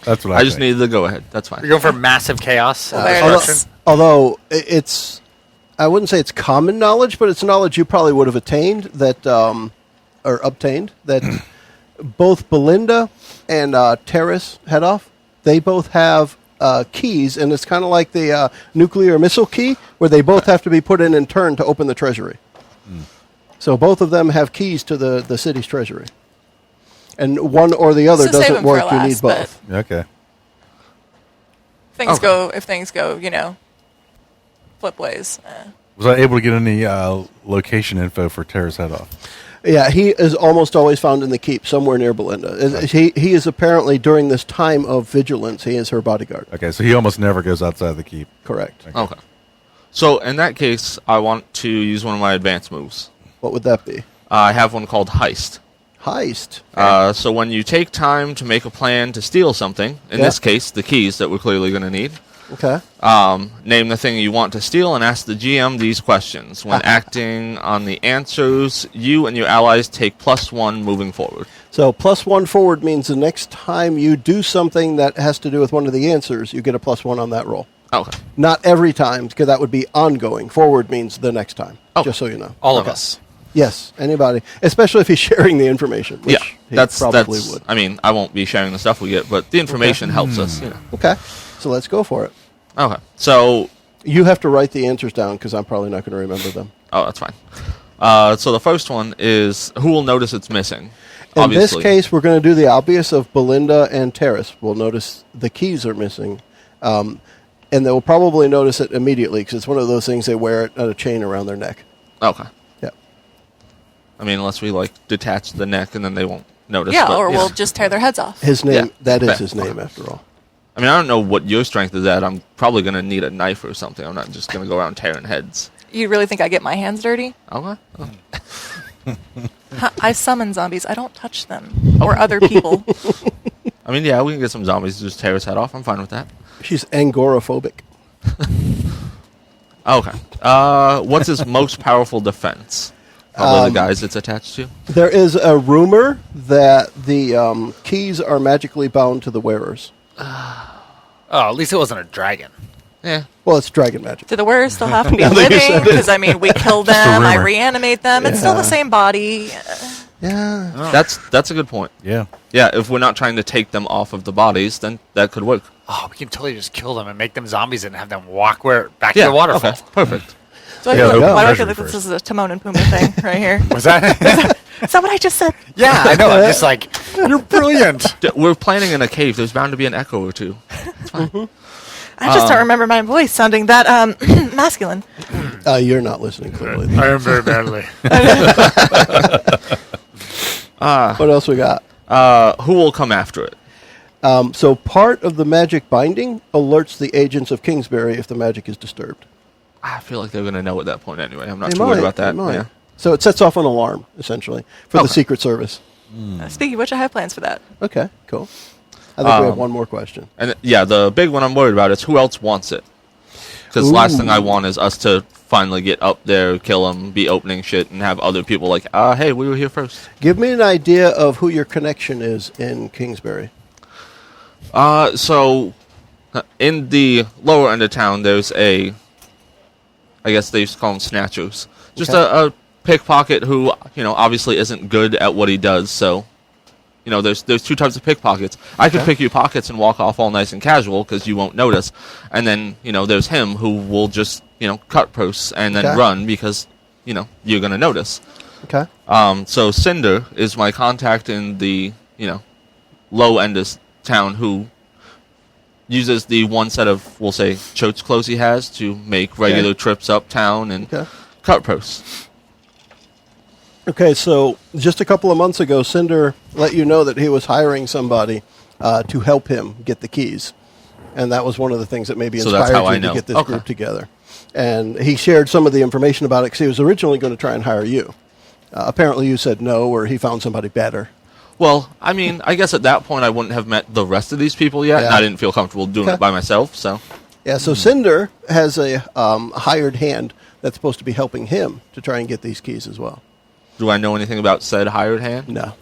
That's what I just think. needed the go ahead. That's fine. You're going for massive chaos. there it destruction? is. Although it's, I wouldn't say it's common knowledge, but it's knowledge you probably would have attained that, or obtained that both Belinda and Terrace head off. They both have keys, and it's kind of like the nuclear missile key, where they both have to be put in turn to open the treasury. So both of them have keys to the city's treasury. And one or the other So save doesn't them for work. You last, need both. Okay. If things go, flip ways. Was I able to get any location info for Terrace head off? Yeah, he is almost always found in the keep, somewhere near Belinda. He is apparently, during this time of vigilance, he is her bodyguard. Okay, so he almost never goes outside the keep. Correct. Okay. So in that case, I want to use one of my advanced moves. What would that be? I have one called Heist. Heist. So when you take time to make a plan to steal something, in this case, the keys that we're clearly going to need, Okay. name the thing you want to steal and ask the GM these questions. When acting on the answers, you and your allies take +1 moving forward. So +1 forward means the next time you do something that has to do with one of the answers, you get a +1 on that roll. Okay. Not every time, because that would be ongoing. Forward means the next time, just so you know. All of us. Yes, anybody, especially if he's sharing the information, which he probably would. I mean, I won't be sharing the stuff we get, but the information helps us. Okay, so let's go for it. Okay. So, You have to write the answers down, because I'm probably not going to remember them. that's fine. So the first one is, who will notice it's missing? In this case, we're going to do the obvious of Belinda and Terrace. We'll notice the keys are missing. And they'll probably notice it immediately, because it's one of those things they wear it at a chain around their neck. Okay. Yeah. I mean, unless we, detach the neck, and then they won't notice. Yeah, but, or we'll just tear their heads off. His name, Yeah. that is Okay. his name, after all. I mean, I don't know what your strength is at. I'm probably going to need a knife or something. I'm not just going to go around tearing heads. You really think I get my hands dirty? Okay. Oh. I summon zombies. I don't touch them or other people. I mean, yeah, we can get some zombies to just tear his head off. I'm fine with that. She's angoraphobic. Okay. What's his most powerful defense? Probably the guys it's attached to. There is a rumor that the keys are magically bound to the wearers. Oh, at least it wasn't a dragon. Yeah. Well, it's dragon magic. Do the wearers still have to be Now that you living? said it. Because, we kill them, I rumor. reanimate them. It's still the same body. Yeah. That's a good point. Yeah. Yeah, if we're not trying to take them off of the bodies, then that could work. Oh, we can totally just kill them and make them zombies and have them walk back to the waterfall. Okay, perfect. So I Yeah, feel open why do I treasury feel like first. this is a Timon and Pumbaa thing right here? Was that? Is that what I just said? Yeah, I know. I'm just like, you're brilliant. We're planning in a cave. There's bound to be an echo or two. It's fine. I just don't remember my voice sounding that masculine. You're not listening clearly. I am very badly. What else we got? Who will come after it? So part of the magic binding alerts the agents of Kingsbury if the magic is disturbed. I feel like they're going to know at that point anyway. I'm not They too worried might, about that. they might. Yeah. So it sets off an alarm, essentially, for the Okay. Secret Service. Speaking of which, I have plans for that. Okay, cool. I think we have one more question. And the big one I'm worried about is who else wants it? Because last thing I want is us to finally get up there, kill them, be opening shit, and have other people like, hey, we were here first. Give me an idea of who your connection is in Kingsbury. So in the lower end of town, there's I guess they used to call them snatchers. Just Okay. a pickpocket who, obviously isn't good at what he does, so... there's two types of pickpockets. I could pick you pockets and walk off all nice and casual because you won't notice. And then, there's him who will just, cut purse and then Okay. run because, you're going to notice. Okay. So Cinder is my contact in the, low end of town who uses the one set of, we'll say, chotes clothes he has to make regular trips uptown and cut purse. Okay, so just a couple of months ago, Cinder let you know that he was hiring somebody to help him get the keys. And that was one of the things that maybe So that's inspired how I you to know. get this Okay. group together. And he shared some of the information about it because he was originally going to try and hire you. Apparently you said no, or he found somebody better. Well, I mean, I guess at that point I wouldn't have met the rest of these people yet, and Yeah. I didn't feel comfortable doing Okay. it by myself, so... Yeah, so Cinder has a hired hand that's supposed to be helping him to try and get these keys as well. Do I know anything about said hired hand? No.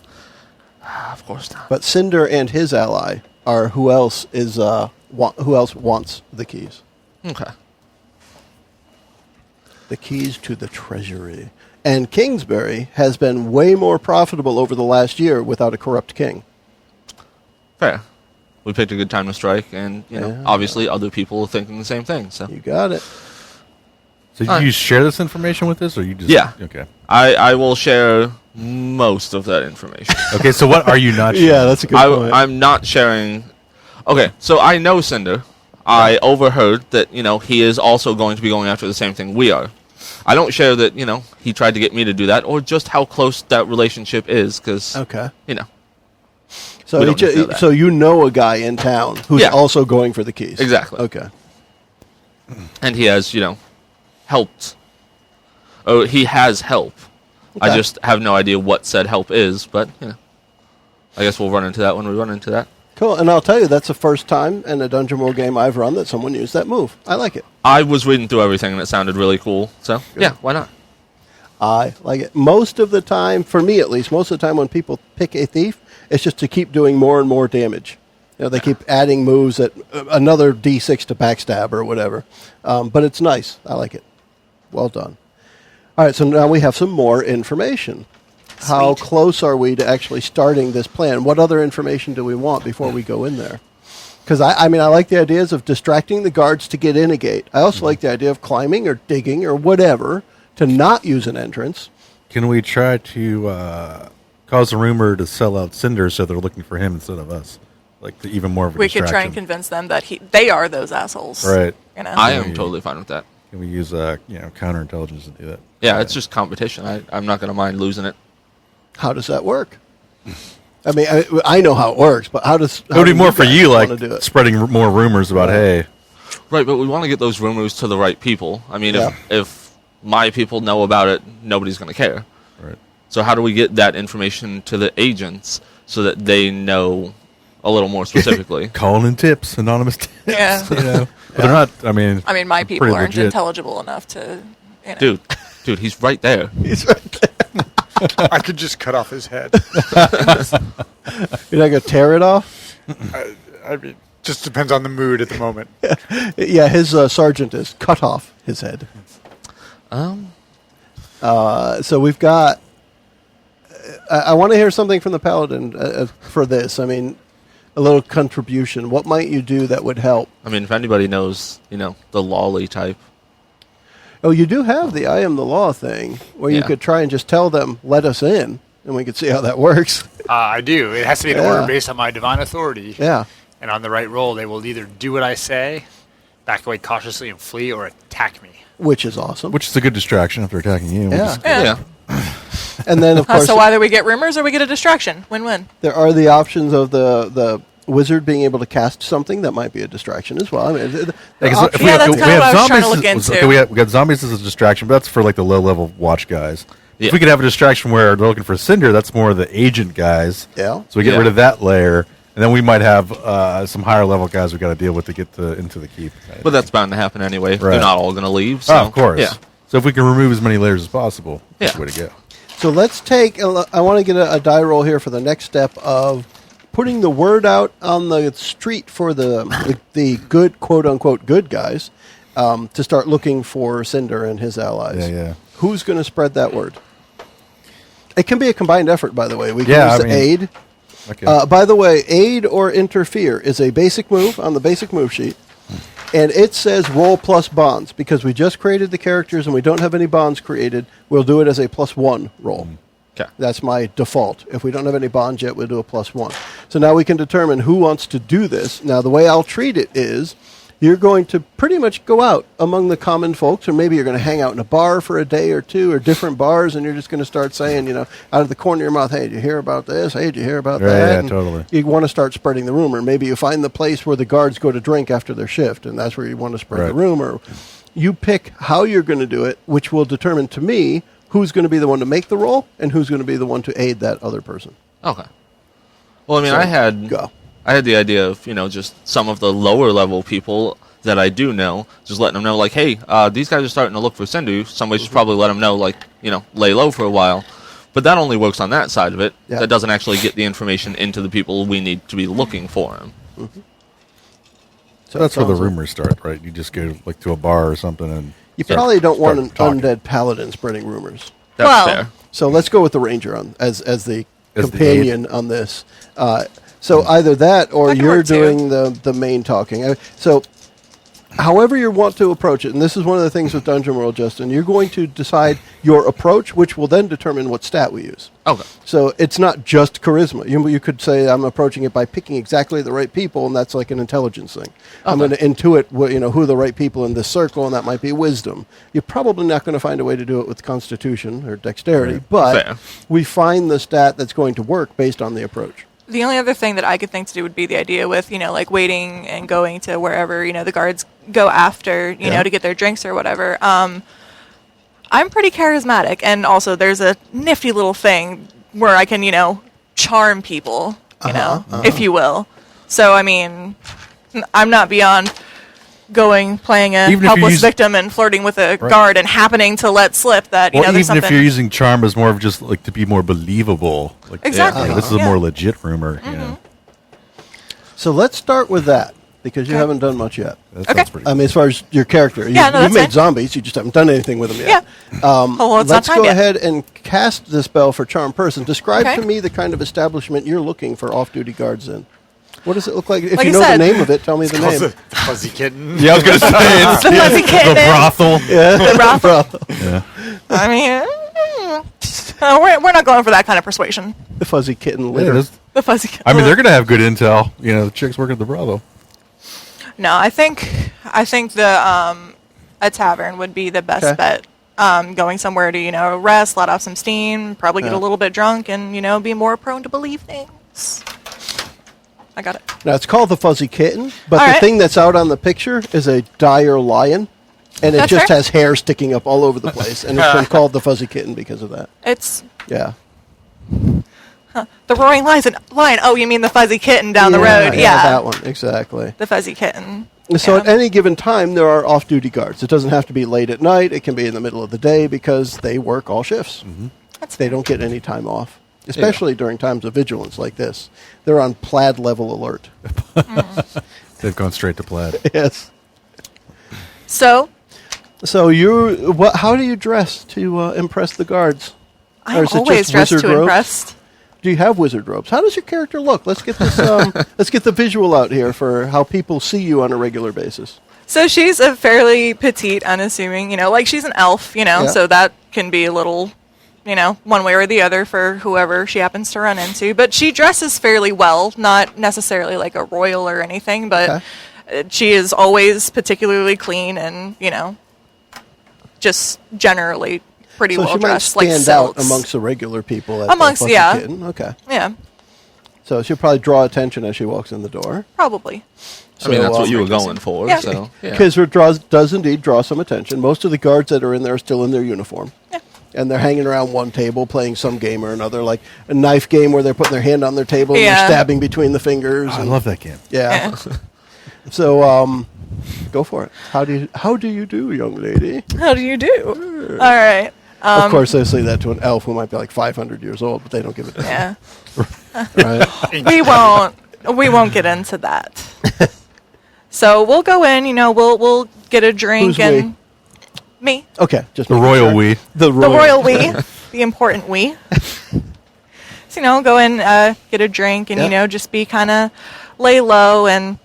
Of course not. But Cinder and his ally are who else wants the keys. Okay. The keys to the treasury. And Kingsbury has been way more profitable over the last year without a corrupt king. Fair. We picked a good time to strike, and obviously other people are thinking the same thing. So You got it. So do you share this information with us, or you just... Yeah. Okay. I will share most of that information. Okay, so what are you not sharing? Yeah, that's a good point. I'm not sharing. Okay, so I know Cinder. I overheard that he is also going to be going after the same thing we are. I don't share that he tried to get me to do that, or just how close that relationship is, because Okay. we So don't need to know that. so you know a guy in town who's also going for the keys. Exactly. Okay. and he has helped. Oh, he has help. Okay. I just have no idea what said help is, but I guess we'll run into that when we run into that. Cool. And I'll tell you, that's the first time in a Dungeon World game I've run that someone used that move. I like it. I was reading through everything and it sounded really cool, so yeah, why not? I like it. Most of the time, for me at least, most of the time when people pick a thief, it's just to keep doing more and more damage. They keep adding moves at another D6 to backstab or whatever. But it's nice. I like it. Well done. All right, so now we have some more information. How close are we to actually starting this plan? What other information do we want before we go in there? Because, I like the ideas of distracting the guards to get in a gate. I also like the idea of climbing or digging or whatever to not use an entrance. Can we try to cause a rumor to sell out Cinder so they're looking for him instead of us? Like, even more of a We distraction. could try and convince them that they are those assholes. Right. I am totally fine with that. Can we use counterintelligence to do that? Yeah, it's just competition. I'm not going to mind losing it. How does that work? I know how it works, but how does... It would be more for you, like, do it? spreading more rumors about, hey... Right, but we want to get those rumors to the right people. I mean, Yeah. if my people know about it, nobody's going to care. Right. So how do we get that information to the agents so that they know a little more specifically? Calling in tips, anonymous tips. Yeah. But they're not, I mean... My people pretty aren't legit. intelligible enough to... Dude, he's right there. He's right there. I could just cut off his head. You're not going to tear it off? I mean, just depends on the mood at the moment. Yeah, his sergeant is cut off his head. So we've got... I want to hear something from the Paladin for this. I mean, a little contribution. What might you do that would help? I mean, if anybody knows, the lolly type. Oh, you do have the I am the law thing, where you Yeah. could try and just tell them, let us in, and we could see how that works. I do. It has to be an order based on my divine authority. Yeah. And on the right roll, they will either do what I say, back away cautiously and flee, or attack me. Which is awesome. Which is a good distraction if they're attacking you. Yeah. Yeah. And then, of course, So either we get rumors or we get a distraction. Win-win. there are the options of the wizard being able to cast something that might be a distraction as well. I mean, the Because options- Yeah, that's kinda what I was trying to look into. Okay, we got zombies as a distraction, but that's for like the low level watch guys. Yeah. If we could have a distraction where they're looking for Cinder, that's more the agent guys. Yeah. So we get Yeah. rid of that layer, and then we might have some higher level guys we got to deal with to get into the keep. But that's bound to happen anyway. Right. They're not all going to leave. So, Oh, of course. Yeah. So if we can remove as many layers as possible, that's the Yeah. way to go. So let's take. I want to get a die roll here for the next step of putting the word out on the street for the good, quote unquote, good guys to start looking for Cinder and his allies. Yeah, yeah. Who's going to spread that word? It can be a combined effort, by the way. We can Yeah, use I the mean- aid. Okay. By the way, aid or interfere is a basic move on the basic move sheet. And it says roll plus bonds. Because we just created the characters and we don't have any bonds created, we'll do it as a +1 roll. Okay. That's my default. If we don't have any bonds yet, we'll do a +1. So now we can determine who wants to do this. Now, the way I'll treat it is you're going to pretty much go out among the common folks, or maybe you're going to hang out in a bar for a day or two, or different bars, and you're just going to start saying, out of the corner of your mouth, hey, did you hear about this? Hey, did you hear about Right, that? yeah, And totally. You want to start spreading the rumor. Maybe you find the place where the guards go to drink after their shift, and that's where you want to spread the Right. rumor. You pick how you're going to do it, which will determine to me who's going to be the one to make the roll and who's going to be the one to aid that other person. Okay. Well, I mean, So, I had the idea of, just some of the lower level people that I do know, just letting them know, like, hey, these guys are starting to look for Cinder. Somebody should probably let them know, like, lay low for a while. But that only works on that side of it. Yeah. That doesn't actually get the information into the people we need to be looking for him. Mm-hmm. So that's where the sounds like- rumors start, right? You just go like to a bar or something, and You start- probably don't want an start talking. undead paladin spreading rumors. That's Well- fair. So let's go with the ranger as the As the companion on this. So either that or That can you're work, too. doing the main talking. So however you want to approach it, and this is one of the things with Dungeon World, Justin, you're going to decide your approach, which will then determine what stat we use. Okay. So it's not just charisma. You could say I'm approaching it by picking exactly the right people, and that's like an intelligence thing. I'm going to intuit who are the right people in this circle, and that might be wisdom. You're probably not going to find a way to do it with constitution or dexterity, but Fair. we find the stat that's going to work based on the approach. The only other thing that I could think to do would be the idea with, like waiting and going to wherever, the guards go after, to get their drinks or whatever. I'm pretty charismatic, and also there's a nifty little thing where I can, charm people, if you will. So, I mean, I'm not beyond playing a Even if you helpless use- victim and flirting with a Right. guard and happening to let slip that, Or there's even something. if you're using charm as more of just like to be more believable. Like, Exactly. this is a Yeah. more legit rumor. You know, So let's start with that, because you Okay. haven't done much yet. that Okay. sounds pretty. I mean, as far as your character, Yeah, no, you've that's made fine. zombies, you just haven't done anything with them yet. Yeah. Well, it's not Let's time go yet. ahead and cast the spell for Charm Person. Describe Okay. to me the kind of establishment you're looking for off-duty guards in. What does it look like? If Like you I know said- the name of it, tell me the Calls name. the fuzzy kitten. Yeah, I was gonna say it's The fuzzy kitten. the brothel. The brothel. Yeah. I mean, we're not going for that kind of persuasion. The fuzzy kitten Yeah, litter. that's- The fuzzy kitten. I mean, they're gonna have good intel. The chicks work at the brothel. No, I think the a tavern would be the best Okay. bet. Going somewhere to rest, let off some steam, probably get Yeah. a little bit drunk, and be more prone to believe things. I got it. Now, it's called the fuzzy kitten, but All the right. thing that's out on the picture is a dire lion, and it That's just fair. has hair sticking up all over the place, and it's been called the fuzzy kitten because of that. It's Yeah. the roaring lion. Oh, you mean the fuzzy kitten down the road? Yeah, that one, exactly. the fuzzy kitten. So Yeah. at any given time, there are off-duty guards. It doesn't have to be late at night. It can be in the middle of the day because they work all shifts. They don't get any time off, especially during times of vigilance like this. They're on plaid level alert. They've gone straight to plaid. Yes. So So how do you dress to impress the guards? Or I'm is it always just dressed wizard to robes? impress. Do you have wizard robes? How does your character look? Let's get this. Let's get the visual out here for how people see you on a regular basis. So she's a fairly petite, unassuming, like she's an elf, Yeah. so that can be a little, one way or the other for whoever she happens to run into. But she dresses fairly well, not necessarily like a royal or anything, but she is always particularly clean and, just generally pretty So well she might dressed, like stand out silks. amongst the regular people. At Amongst- the Fuzzy yeah. Kitten. Okay. Yeah, So she'll probably draw attention as she walks in the door. probably. I mean, that's So, what you were Interesting. going for. Yeah. So, yeah. Kizra does indeed draw some attention. Most of the guards that are in there are still in their uniform. Yeah. And they're hanging around one table playing some game or another, like a knife game where they're putting their hand on their table and they're Yeah. stabbing between the fingers. I and- love that game. Yeah. So, go for it. How do you do, young lady? How do you do? All right. Of course, they say that to an elf who might be like 500 years old, but they don't give a damn. Yeah. Right? We won't get into that. So we'll go in, we'll get a drink Who's and me. Okay, just The making royal sure. we. The The royal we, the important we. So, go in, get a drink and, Yeah. just be kind of lay low and,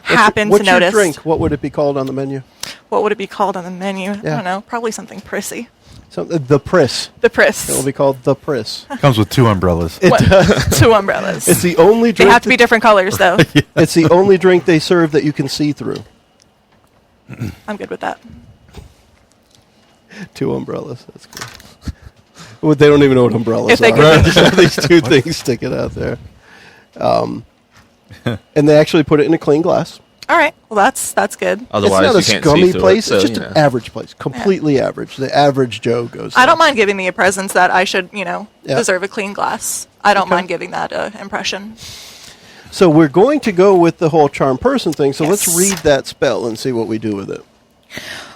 happen What's to notice. your drink? What would it be called on the menu? What would it be called on the menu? I Yeah. don't know. Probably something prissy. The Priss. The priss. It will be called the Priss. Comes with 2 umbrellas. What? 2 umbrellas. It's the only They drink. have to be different colors, though. It's the only drink they serve that you can see through. I'm good with that. 2 umbrellas. That's cool. Well, they don't even know what umbrellas If they are. could- Just have these 2 things sticking out there. And they actually put it in a clean glass. All right. Well, that's good. Otherwise, it's not you a can't scummy see through place. It, It's so, just you an know. average place. Completely average. The average Joe goes I there. don't mind giving the presents that I should, Yeah. deserve a clean glass. I don't Okay. mind giving that impression. So we're going to go with the whole charm person thing. So let's Yes. read that spell and see what we do with it.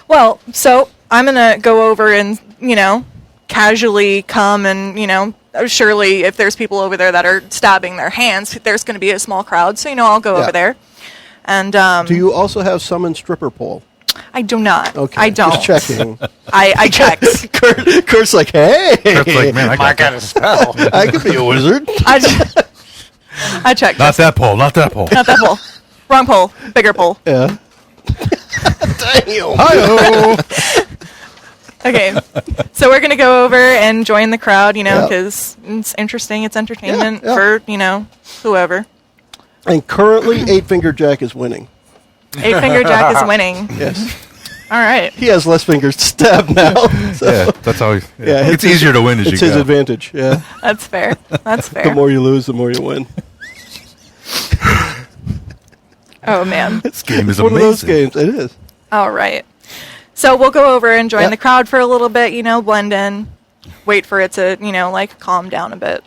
Well, so I'm going to go over and, casually come and, surely if there's people over there that are stabbing their hands, there's going to be a small crowd. So, I'll go over there. And do you also have summon stripper pole? I do not. Okay. I don't. Just checking. I checked. Kurt's like, hey. Kurt's like, man, I got a spell. I could be a wizard. I checked. Not that pole. Not that pole. Not that pole. Wrong pole. Bigger pole. Yeah. Damn. Hi-oh. Okay. So we're going to go over and join the crowd, because it's interesting. It's entertainment for, whoever. And currently, 8-Finger Jack is winning. 8-Finger Jack is winning. Yes. All right. He has less fingers to stab now. So. Yeah, that's how. It's easier to win as you It's go. his advantage. Yeah. That's fair. That's fair. The more you lose, the more you win. Oh, man. This game is One amazing. of those games. It is. All right. So we'll go over and join the crowd for a little bit, blend in, wait for it to, calm down a bit.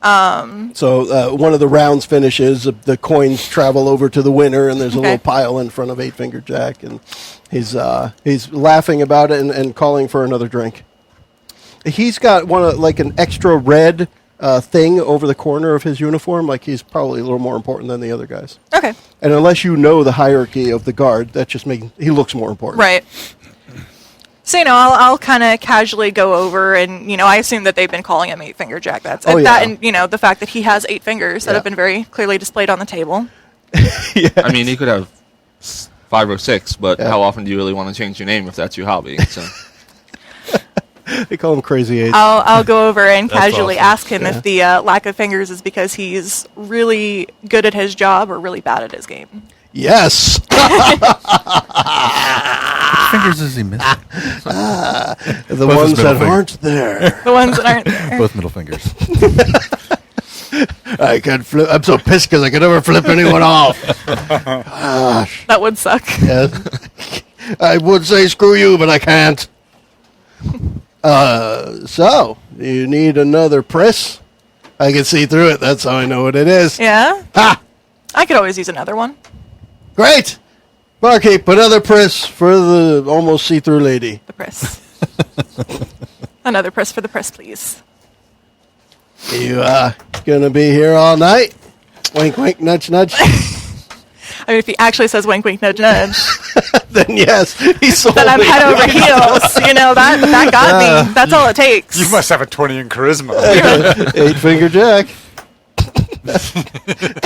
So one of the rounds finishes, the coins travel over to the winner, and there's a little pile in front of 8-Finger Jack, and he's laughing about it and calling for another drink. He's got an extra red thing over the corner of his uniform, like he's probably a little more important than the other guys. Okay. And unless you know the hierarchy of the guard, that just makes he looks more important. Right. So, I'll kind of casually go over and, I assume that they've been calling him 8-Finger Jack. That and, the fact that he has 8 fingers that have been very clearly displayed on the table. Yes. I mean, he could have 5 or 6, but how often do you really want to change your name if that's your hobby? So. They call him Crazy 8. I'll go over and casually awesome. ask him if the lack of fingers is because he's really good at his job or really bad at his game. Yes. What fingers is he missing? The Both ones his middle that finger. aren't there. The ones that aren't there. Both middle fingers. I can't flip. I'm so pissed because I could never flip anyone off. Gosh. That would suck. Yes. I would say screw you, but I can't. So, you need another press? I can see through it. That's how I know what it is. Yeah? Ha! I could always use another one. Great! Barkeep, another press for the almost see-through lady. The press. Another press for the press, please. You gonna be here all night? Wink, wink, nudge, nudge. I mean, if he actually says wink, wink, nudge, nudge, Then yes, he's sold then I'm me. head over heels. That got me. That's all it takes. You must have a 20 in charisma. 8-Finger Jack.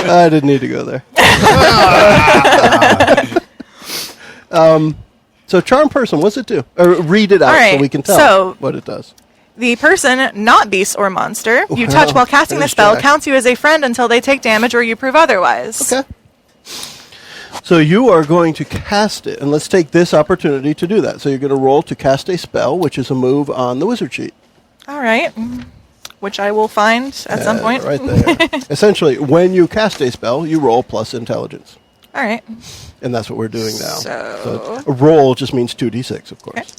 I didn't need to go there. So charm person, what's it do? Or read it out All right, so we can tell so- what it does. The person, not beast or monster, you touch while casting the there's spell Jack. counts you as a friend until they take damage or you prove otherwise. Okay. So you are going to cast it, and let's take this opportunity to do that. So you're going to roll to cast a spell, which is a move on the wizard sheet. All right. Which I will find at some point. Right there. Essentially, when you cast a spell, you roll plus intelligence. All right. And that's what we're doing now. So- it's- a roll just means 2d6, of course. Okay.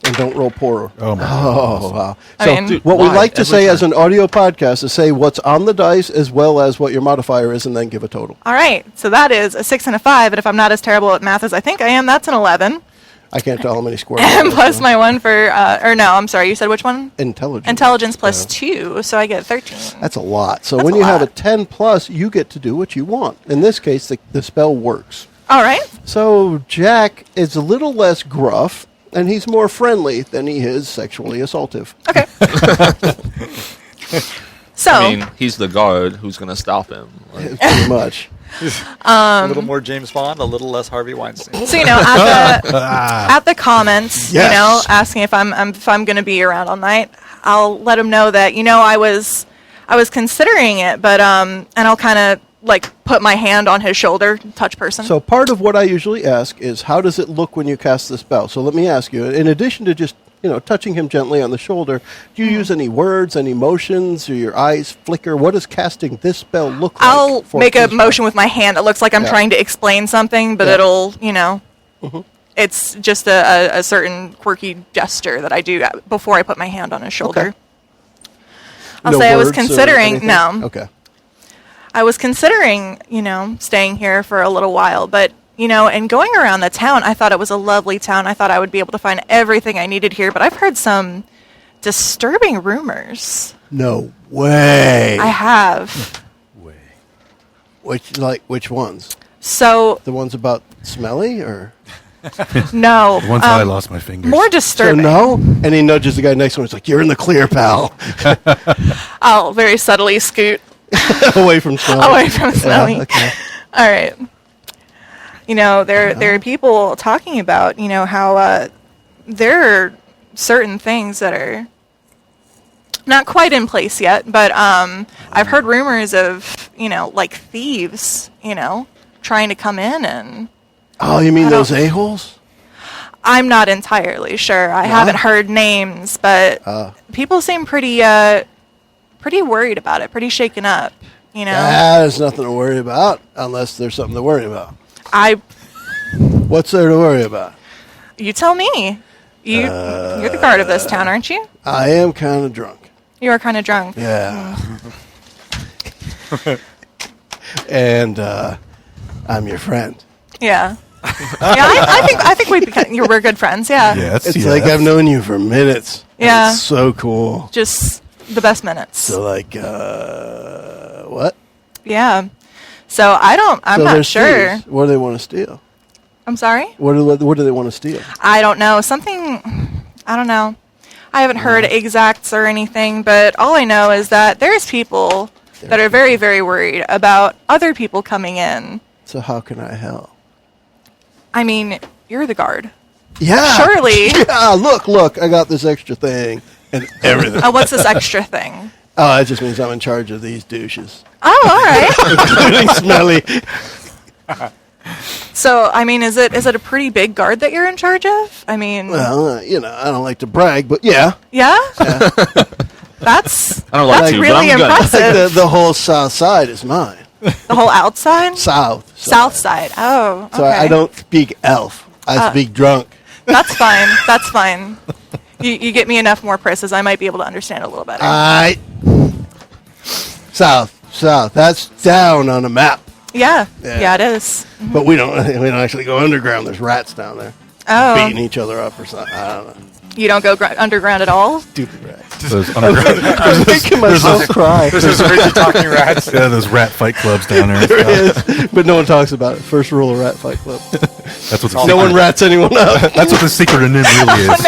And don't roll poor. Oh, my Oh, wow. I So mean- Dude, what we why? like to Every say time. as an audio podcast is say what's on the dice as well as what your modifier is and then give a total. All right. So that is a 6 and a 5. And if I'm not as terrible at math as I think I am, that's an 11. I can't tell how many squares. And plus my one for, or no, I'm sorry. You said which one? Intelligence. Intelligence plus 2. So I get 13. That's a lot. So That's when a you have a lot. 10 plus, you get to do what you want. In this case, the spell works. All right. So Jack is a little less gruff, and he's more friendly than he is sexually assaultive. Okay. So, I mean, he's the guard who's going to stop him. Like, Pretty much. A little more James Bond, a little less Harvey Weinstein. so at the comments, Yes. asking if I'm going to be around all night, I'll let them know that I was considering it, but and I'll kind of put my hand on his shoulder, touch person. So part of what I usually ask is, how does it look when you cast the spell? So let me ask you, in addition to just touching him gently on the shoulder, do you use any words, any motions, or your eyes flicker? What does casting this spell look like? I'll for make a Kingsbury? motion with my hand. It looks like I'm Yeah. trying to explain something, but Yeah. it'll it's just a certain quirky gesture that I do before I put my hand on his shoulder. Okay. I'll No say I was words or considering anything? Okay. I was considering, staying here for a little while, but, and going around the town, I thought it was a lovely town. I thought I would be able to find everything I needed here, but I've heard some disturbing rumors. No way. I have. Which ones? So The ones about smelly or? no. Once I lost my fingers. More So disturbing. no? And he nudges the guy next to him. He's like, "You're in the clear, pal." I'll very subtly scoot Away from smelly. away from smelly. Yeah, okay. All right. There are people talking about, how there are certain things that are not quite in place yet, but I've heard rumors of, like thieves, trying to come in and Oh, you mean I those don't- a-holes? I'm not entirely sure. I haven't heard names, but people seem pretty worried about it, pretty shaken up, There's nothing to worry about unless there's something to worry about. What's there to worry about? You tell me. You're the guard of this town, aren't you? I am kind of drunk. You are kind of drunk. Yeah. And I'm your friend. Yeah. I think we're good friends. Yeah. Yes. It's like I've known you for minutes. and Yeah. It's so cool. Just the best minutes. So what? Yeah. So I'm So not there's sure. thieves. What do they want to steal? I'm sorry? What do they want to steal? I don't know. I don't know. I haven't heard exacts or anything, but all I know is that there's people that are very, very worried about other people coming in. So how can I help? I mean, you're the guard. Yeah. Surely. Yeah, look, I got this extra thing and everything. What's this extra thing? Oh, that just means I'm in charge of these douches. Oh, all right. Including Smelly. So, I mean, is it a pretty big guard that you're in charge of? I mean, Well, I don't like to brag, but yeah. yeah? That's I don't like that's to, but really I'm good. impressive. The whole south side is mine. The whole outside? South South side. Oh, okay. So I don't speak elf. I speak drunk. That's fine. That's fine. You get me enough more presses, I might be able to understand a little better. South. That's down on a map. Yeah, Yeah. it is. But we don't actually go underground. There's rats down there Oh, beating each other up or something. I don't know. you don't go underground at all? Stupid rats. Those underground, I'm making myself cry. There's those crazy talking rats. yeah, those rat fight clubs down there. There is, but no one talks about it. First rule of Rat Fight Club. That's what the No one secret, rats anyone out. that's what the secret of Nim really is.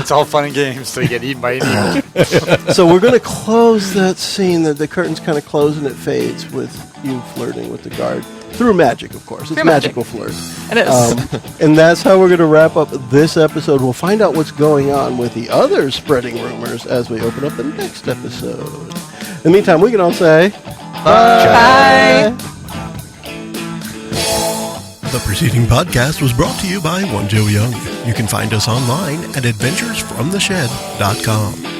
It's all fun and games till you get eaten by an eagle. So we're going to close that scene. The curtains kind of close and it fades with you flirting with the guard. Through magic, of course. It's Through magic. magical flirt. It is. And that's how we're going to wrap up this episode. We'll find out what's going on with the other spreading rumors as we open up the next episode. In the meantime, we can all say Bye. The preceding podcast was brought to you by One Joe Young. You can find us online at adventuresfromtheshed.com.